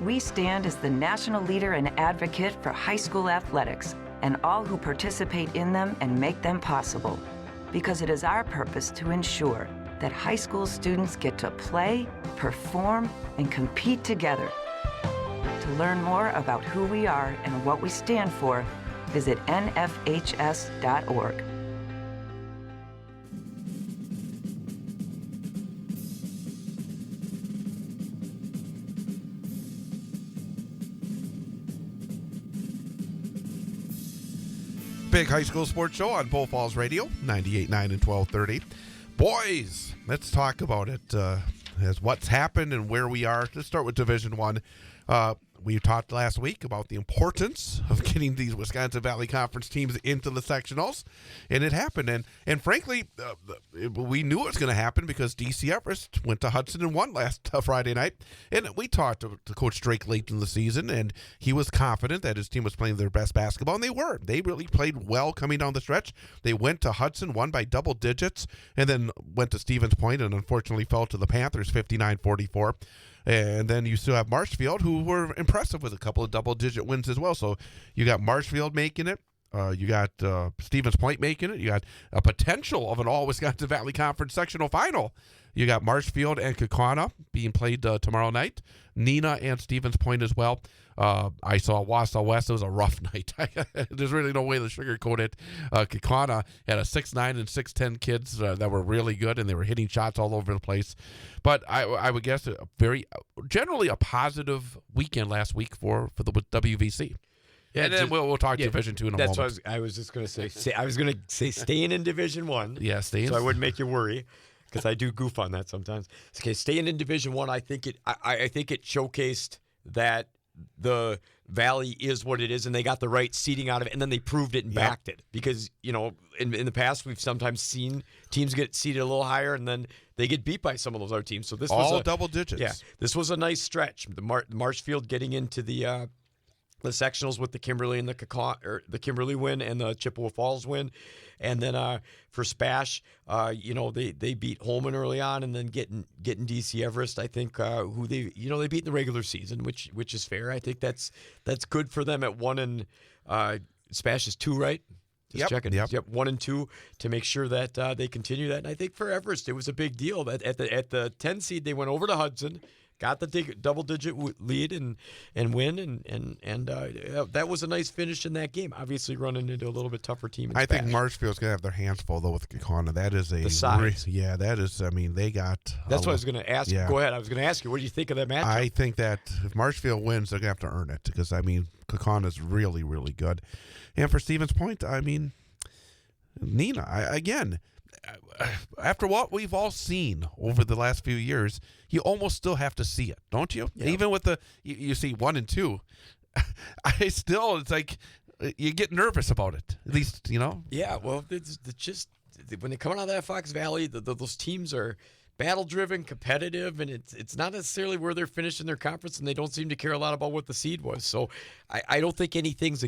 We stand as the national leader and advocate for high school athletics and all who participate in them and make them possible, because it is our purpose to ensure that high school students get to play, perform, and compete together. To learn more about who we are and what we stand for, visit nfhs.org. Big High School Sports Show on Bull Falls Radio, 98.9 and 1230. Boys, let's talk about it as what's happened and where we are. Let's start with Division I. We talked last week about the importance of getting these Wisconsin Valley Conference teams into the sectionals, and it happened. And frankly, we knew it was going to happen because DC Everest went to Hudson and won last Friday night. And we talked to Coach Drake late in the season, and he was confident that his team was playing their best basketball, and they were. They really played well coming down the stretch. They went to Hudson, won by double digits, and then went to Stevens Point and unfortunately fell to the Panthers 59-44. And then you still have Marshfield, who were impressive with a couple of double-digit wins as well. So you got Marshfield making it. You got Stevens Point making it. You got a potential of an all-Wisconsin Valley Conference sectional final. You got Marshfield and Kaukauna being played tomorrow night. Neenah and Stevens Point as well. I saw Wausau West. It was a rough night. There's really no way to sugarcoat it. Kaukauna had a 6'9" and 6'10" kids that were really good, and they were hitting shots all over the place. But I would guess generally a positive weekend last week for the WVC. Yeah, and then we'll talk Division II in a moment. That's what I was just going to say. I was going to say staying in Division I. Yeah, staying. So I wouldn't make you worry. because I do goof on that sometimes. Okay, staying in Division I, I think it showcased that the Valley is what it is, and they got the right seeding out of it, and then they proved it and backed it. Because, you know, in the past, we've sometimes seen teams get seeded a little higher, and then they get beat by some of those other teams. So this was all double digits. Yeah, this was a nice stretch. The Marshfield getting into the sectionals with the Kimberly and the Kimberly win and the Chippewa Falls win, and then for Spash, you know, they beat Holman early on, and then getting DC Everest. I think who they beat in the regular season, which is fair. I think that's good for them at 1 and Spash is 2, right? Just checking. Yep, 1 and 2 to make sure that they continue that. And I think for Everest, it was a big deal that at the 10 seed they went over to Hudson, got the double-digit lead and win, and that was a nice finish in that game. Obviously, running into a little bit tougher team. I think Marshfield's gonna have their hands full though with Kaukauna. That is the size. That is. I mean, they got. That's what I was going to ask. Yeah. Go ahead. I was going to ask you, what do you think of that matchup? I think that if Marshfield wins, they're gonna have to earn it because I mean, Kaukauna is really, really good. And for Stevens Point, I mean, Neenah again. After what we've all seen over the last few years, you almost still have to see it, don't you? Yeah. Even with you see 1 and 2, it's like you get nervous about it. At least, you know. Yeah, well, it's just when they're coming out of that Fox Valley, those teams are battle-driven, competitive, and it's not necessarily where they're finishing their conference, and they don't seem to care a lot about what the seed was. So I don't think anything's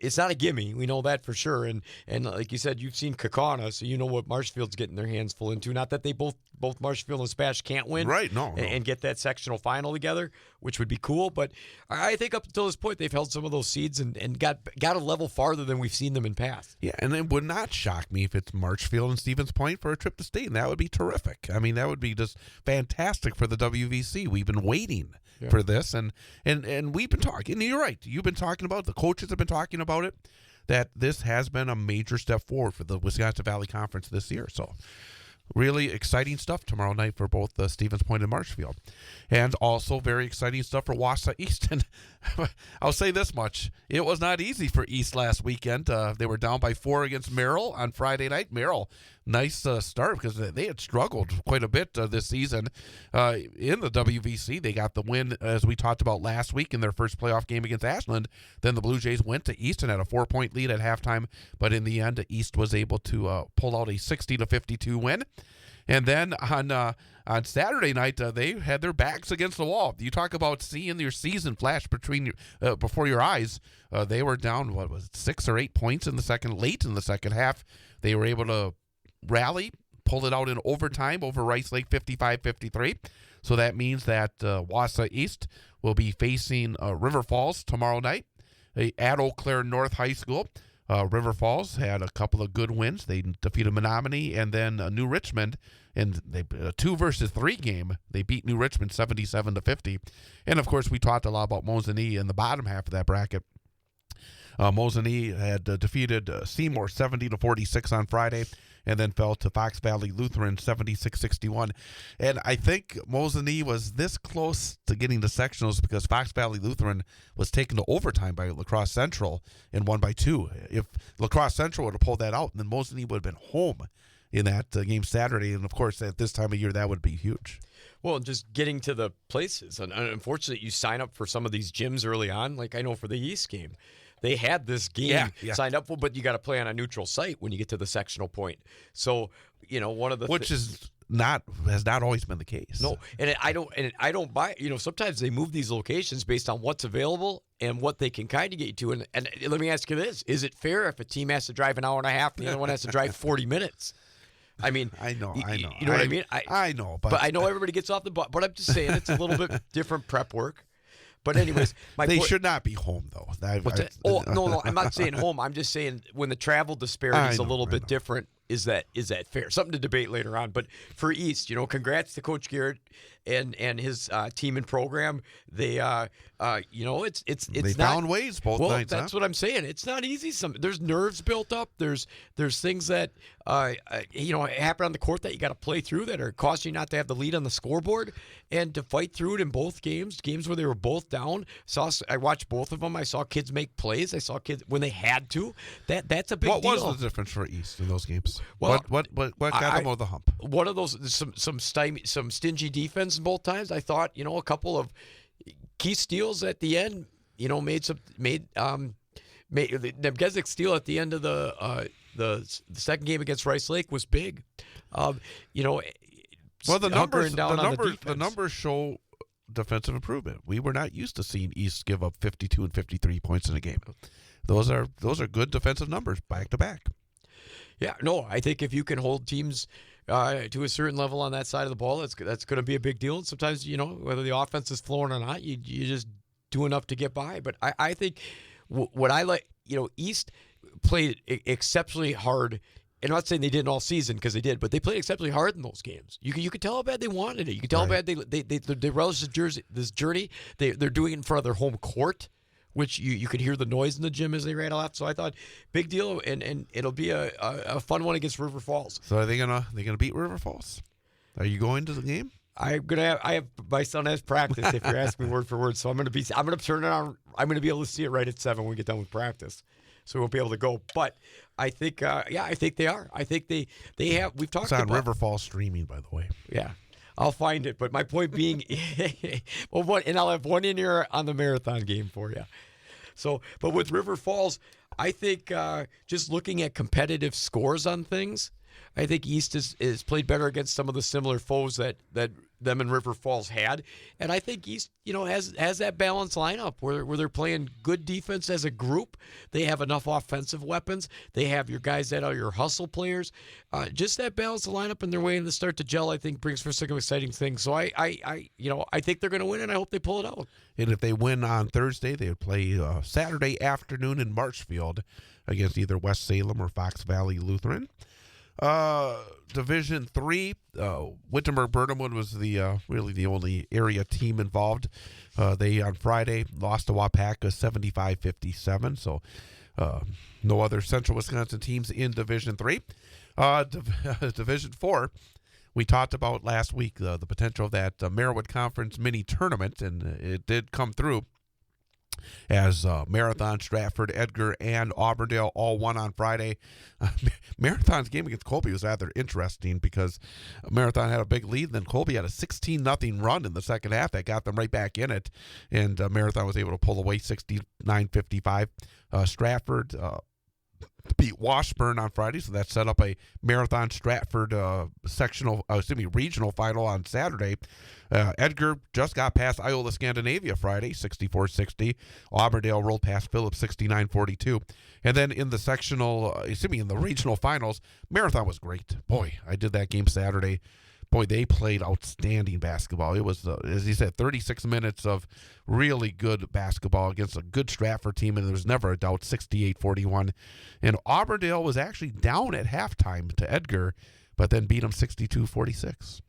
it's not a gimme. We know that for sure. And like you said, you've seen Kaukauna, so you know what Marshfield's getting their hands full into. Not that they both Marshfield and Spash can't win, right? No. And get that sectional final together, which would be cool. But I think up until this point, they've held some of those seeds and got a level farther than we've seen them in past. Yeah, and it would not shock me if it's Marshfield and Stevens Point for a trip to state, and that would be terrific. I mean, that would be just fantastic for the WVC. We've been waiting for this, and we've been talking. And you're right. You've been talking about it. The coaches have been talking about it, that this has been a major step forward for the Wisconsin Valley Conference this year. So really exciting stuff tomorrow night for both Stevens Point and Marshfield. And also very exciting stuff for Wausau East. And I'll say this much. It was not easy for East last weekend. They were down by 4 against Merrill on Friday night. Merrill, nice start because they had struggled quite a bit this season in the WVC. They got the win, as we talked about last week, in their first playoff game against Ashland. Then the Blue Jays went to East and had a 4-point lead at halftime. But in the end, East was able to pull out a 60-52 win. And then on Saturday night, they had their backs against the wall. You talk about seeing your season flash before your eyes. They were down, 6 or 8 points late in the second half. They were able to rally, pull it out in overtime over Rice Lake 55-53. So that means that Wausau East will be facing River Falls tomorrow night at Eau Claire North High School. River Falls had a couple of good wins. They defeated Menominee and then New Richmond in a 2-versus-3 game. They beat New Richmond 77-50. And, of course, we talked a lot about Mosinee in the bottom half of that bracket. Mosinee had defeated Seymour 70-46 on Friday and then fell to Fox Valley Lutheran 76-61. And I think Mosinee was this close to getting to sectionals because Fox Valley Lutheran was taken to overtime by La Crosse Central and won by 2. If La Crosse Central would have pulled that out, then Mosinee would have been home in that game Saturday. And, of course, at this time of year, that would be huge. Well, just getting to the places. And unfortunately, you sign up for some of these gyms early on. Like I know for the East game, they had this game signed up for, but you got to play on a neutral site when you get to the sectional point. So, you know, one of the has not always been the case. No, and I don't buy. You know, sometimes they move these locations based on what's available and what they can kind of get you to. And let me ask you this: is it fair if a team has to drive an hour and a half and the other one has to drive 40 minutes? I mean, I know. You know what I mean? I know, but I know everybody gets off the bus. But I'm just saying it's a little bit different prep work. But anyways, they should not be home though. No, I'm not saying home. I'm just saying when the travel disparity is a little bit different. Is that fair? Something to debate later on. But for East, you know, congrats to Coach Garrett and his team and program. They you know, it's they found ways both nights. That's what I'm saying. It's not easy. There's nerves built up. There's things that happen on the court that you got to play through that are causing you not to have the lead on the scoreboard and to fight through it in both games where they were both down. I watched both of them. I saw kids make plays. I saw kids when they had to. That's a big deal. What was the difference for East in those games? What got them over the hump? One of those, some stingy defense both times. I thought, a couple of key steals at the end, made the Nebgezik steal at the end of the second game against Rice Lake was big. Well, the numbers show defensive improvement. We were not used to seeing East give up 52 and 53 points in a game. Those are good defensive numbers back to back. Yeah, no, I think if you can hold teams to a certain level on that side of the ball, that's going to be a big deal. And sometimes, whether the offense is flowing or not, you just do enough to get by. But I think what I like, East played exceptionally hard. And I'm not saying they didn't all season because they did, but they played exceptionally hard in those games. You could tell how bad they wanted it. You could tell how bad they relished this journey. They're doing it in front of their home court, which you could hear the noise in the gym as they ran off. So I thought big deal, and it'll be a fun one against River Falls. So are they gonna beat River Falls? Are you going to the game? I have my son has practice. If you're asking me word for word, so I'm gonna turn it on. I'm gonna be able to see it right at 7 when we get done with practice. So we won't be able to go, but I think, I think they are. I think they have. We've talked about River Falls streaming, by the way. Yeah, I'll find it. But my point being, and I'll have one in here on the marathon game for you. So, but with River Falls, I think just looking at competitive scores on things, I think East is played better against some of the similar foes that them and River Falls had, and I think East, has that balanced lineup where they're playing good defense as a group. They have enough offensive weapons. They have your guys that are your hustle players. Just that balanced lineup and their way in the start to gel, I think, brings for some exciting things. So I think they're going to win, and I hope they pull it out. And if they win on Thursday, they would play Saturday afternoon in Marshfield against either West Salem or Fox Valley Lutheran. Division 3, Wittenberg-Burnhamwood was really the only area team involved. They on Friday lost to Wapaka 75-57. So no other Central Wisconsin teams in Division 3. Division 4, we talked about last week the potential of that Merriwood Conference mini tournament, and it did come through. As Marathon, Stratford, Edgar, and Auburndale all won on Friday. Marathon's game against Colby was rather interesting because Marathon had a big lead, then Colby had a 16-0 run in the second half that got them right back in it, and Marathon was able to pull away 69-55. Stratford beat Washburn on Friday, so that set up a Marathon Stratford regional final on Saturday. Edgar just got past Iola Scandinavia Friday, 64-60. Auburndale rolled past Phillips 69-42. And then in the regional finals, Marathon was great. Boy, I did that game Saturday. Boy, they played outstanding basketball. It was, as he said, 36 minutes of really good basketball against a good Stratford team, and there was never a doubt, 68-41. And Auburndale was actually down at halftime to Edgar, but then beat them 62-46.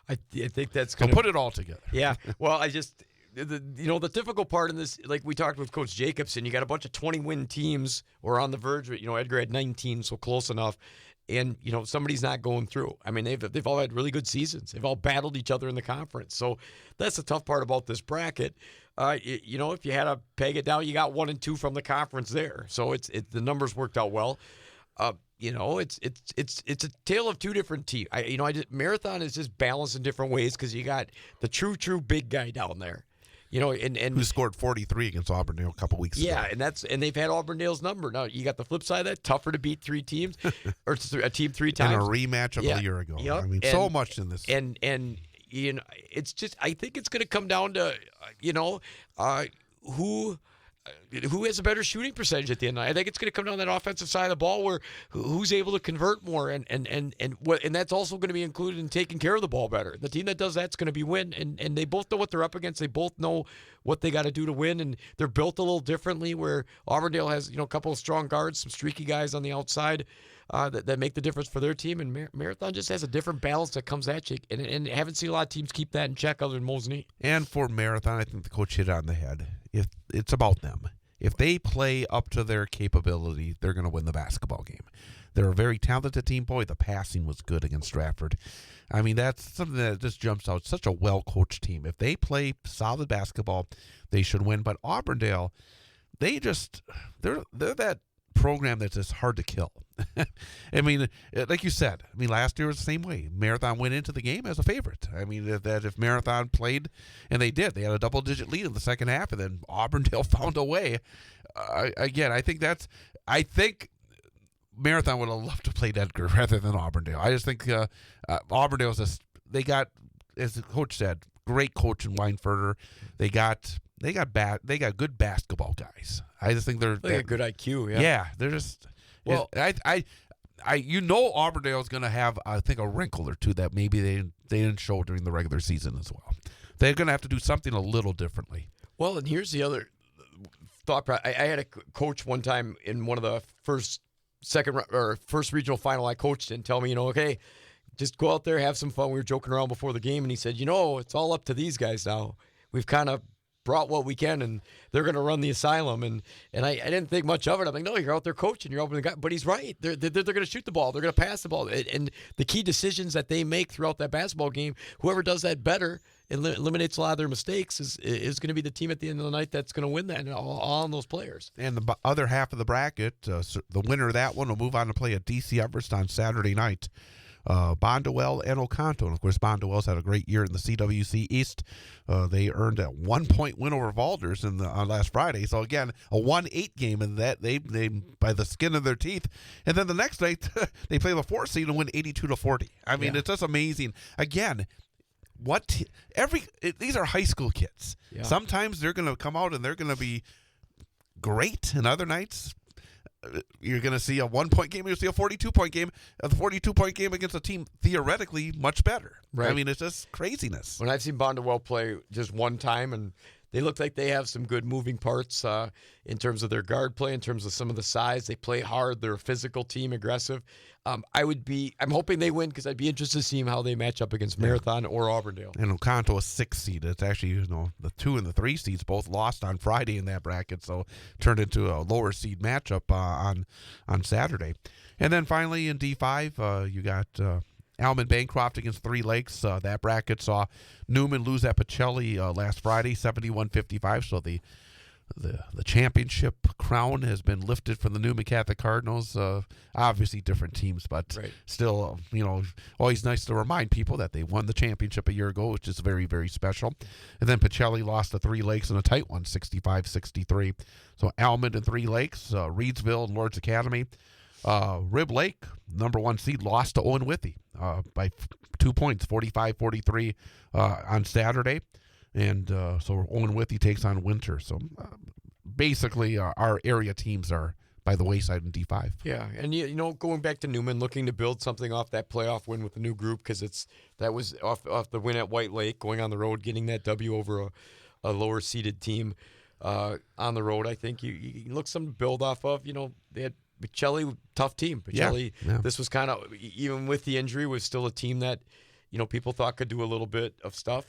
I think that's going to put it all together. Yeah. Well, the difficult part in this, like we talked with Coach Jacobson, you got a bunch of 20-win teams or on the verge. Edgar had 19, so close enough. And, somebody's not going through. I mean, they've all had really good seasons. They've all battled each other in the conference. So that's the tough part about this bracket. If you had to peg it down, you got 1 and 2 from the conference there. So the numbers worked out well. It's a tale of two different teams. Marathon is just balanced in different ways because you got the true big guy down there. And who scored 43 against Auburndale a couple weeks ago. Yeah, and they've had Auburndale's number. Now you got the flip side of that, tougher to beat 3 teams or a team 3 times. And a rematch of a year ago. Yep. I mean, so much in this. And it's just, I think it's going to come down to who has a better shooting percentage at the end of the night. I think it's going to come down to that offensive side of the ball where who's able to convert more, and that's also going to be included in taking care of the ball better. The team that does that's going to be win, and they both know what they're up against. They both know what they got to do to win, and they're built a little differently. Where Auburndale has a couple of strong guards, some streaky guys on the outside that make the difference for their team, and Marathon just has a different balance that comes at you, and haven't seen a lot of teams keep that in check other than Mosinee. And for Marathon, I think the coach hit it on the head. If it's about them. If they play up to their capability, they're going to win the basketball game. They're a very talented team. Boy, the passing was good against Stratford. I mean, that's something that just jumps out. Such a well-coached team. If they play solid basketball, they should win. But Auburndale, they're that program that's just hard to kill. I mean, like you said, last year was the same way. Marathon went into the game as a favorite. I mean, that if Marathon played, and they did, they had a double-digit lead in the second half, and then Auburndale found a way. Again, I think Marathon would have loved to play Edgar rather than Auburndale. I just think Auburndale's they got, as the coach said, great coach in Weinfurter. They got good basketball guys. I just think they're a good IQ. Yeah. Yeah, they're just. Well, Auburndale's going to have, I think, a wrinkle or two that maybe they didn't show during the regular season as well. They're going to have to do something a little differently. Well, and here's the other thought. I had a coach one time in one of the first regional final I coached and tell me, okay, just go out there, have some fun. We were joking around before the game, and he said, it's all up to these guys now. We've kind of brought what we can, and they're going to run the asylum. And I didn't think much of it. I'm like, no, you're out there coaching. You're opening the guy. But he's right. They're going to shoot the ball. They're going to pass the ball. And the key decisions that they make throughout that basketball game, whoever does that better and eliminates a lot of their mistakes is going to be the team at the end of the night that's going to win that, and all on those players. And the other half of the bracket, the winner of that one will move on to play at DC Everest on Saturday night. Bondwell and Oconto. And, of course, Bondwell's had a great year in the CWC East. They earned a 1-point win over Valders on last Friday. So, again, a 1-8 game in that they by the skin of their teeth. And then the next night, they play the 4th seed and win 82-40. I mean, It's just amazing. Again, these are high school kids. Yeah. Sometimes they're going to come out and they're going to be great, and other nights you're going to see a 1-point game. You'll see a 42-point game. The 42-point game against a team theoretically much better. Right. I mean, it's just craziness. When I've seen Bondwell play just one time, and they look like they have some good moving parts in terms of their guard play, in terms of some of the size. They play hard. They're a physical team, aggressive. I'm hoping they win because I'd be interested to see how they match up against Marathon or Auburndale. And Oconto, a 6th seed. It's actually, the 2 and the 3 seeds both lost on Friday in that bracket, so turned into a lower seed matchup on Saturday. And then finally in D5, you got Almond Bancroft against Three Lakes. That bracket saw Newman lose at Pacelli last Friday, 71-55. So the championship crown has been lifted from the Newman Catholic Cardinals. Obviously different teams, but still, always nice to remind people that they won the championship a year ago, which is very, very special. And then Pacelli lost to Three Lakes in a tight one, 65-63. So Almond and Three Lakes, Reedsville and Lord's Academy. Rib Lake, number 1 seed, lost to Owen Withy by 2 points, 45-43 on Saturday. And so Owen Withy takes on Winter. So basically our area teams are by the wayside in D5. Yeah, and going back to Newman, looking to build something off that playoff win with the new group, because that was off the win at White Lake, going on the road, getting that W over a lower seeded team on the road. I think you look something to build off of. They had Pacelli, tough team. Pacelli, This was kind of, even with the injury, was still a team that people thought could do a little bit of stuff.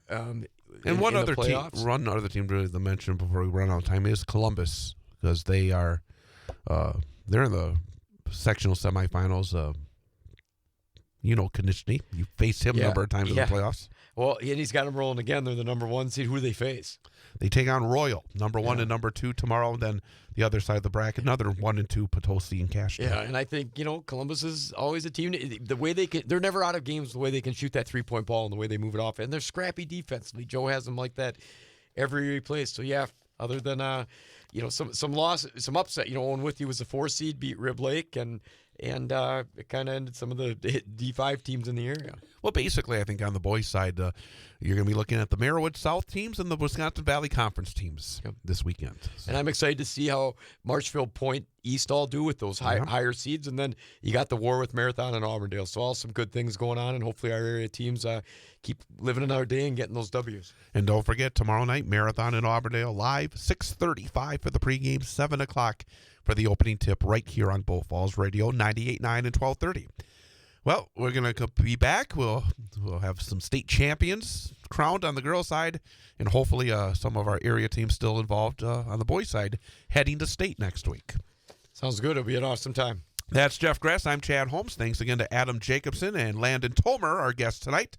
One other team to mention before we run out of time is Columbus, because they are they're in the sectional semifinals. Konechny, you faced him a number of times in the playoffs. Well, and he's got them rolling again. They're the number 1 seed. Who do they face? They take on Royal, number 1 and number 2 tomorrow. Then the other side of the bracket, another 1 and 2, Potosi and Cashton. Yeah, and I think Columbus is always a team. The way they're never out of games. The way they can shoot that 3-point ball and the way they move it off, and they're scrappy defensively. Joe has them like that every year he plays. So yeah, other than some loss, some upset. Owen Withy was the 4 seed, beat Rib Lake, and it kind of ended some of the D5 teams in the area. Well, basically, I think on the boys' side, you're going to be looking at the Merriwood South teams and the Wisconsin Valley Conference teams this weekend. So. And I'm excited to see how Marshfield Point East all do with those higher seeds. And then you got the war with Marathon and Auburndale. So all some good things going on, and hopefully our area teams keep living another day and getting those W's. And don't forget, tomorrow night, Marathon and Auburndale live, 6:35 for the pregame, 7 o'clock for the opening tip right here on Bull Falls Radio, 98.9 and 1230. Well, we're going to be back. We'll have some state champions crowned on the girls' side, and hopefully some of our area teams still involved on the boys' side heading to state next week. Sounds good. It'll be an awesome time. That's Jeff Gress. I'm Chad Holmes. Thanks again to Adam Jacobson and Landen Thomer, our guests tonight.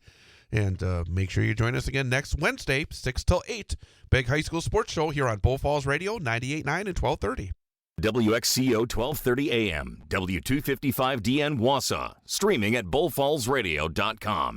And make sure you join us again next Wednesday, 6 till 8. Big High School Sports Show here on Bull Falls Radio, 98.9 and 1230. WXCO 1230 AM, W255DN Wausau, streaming at bullfallsradio.com.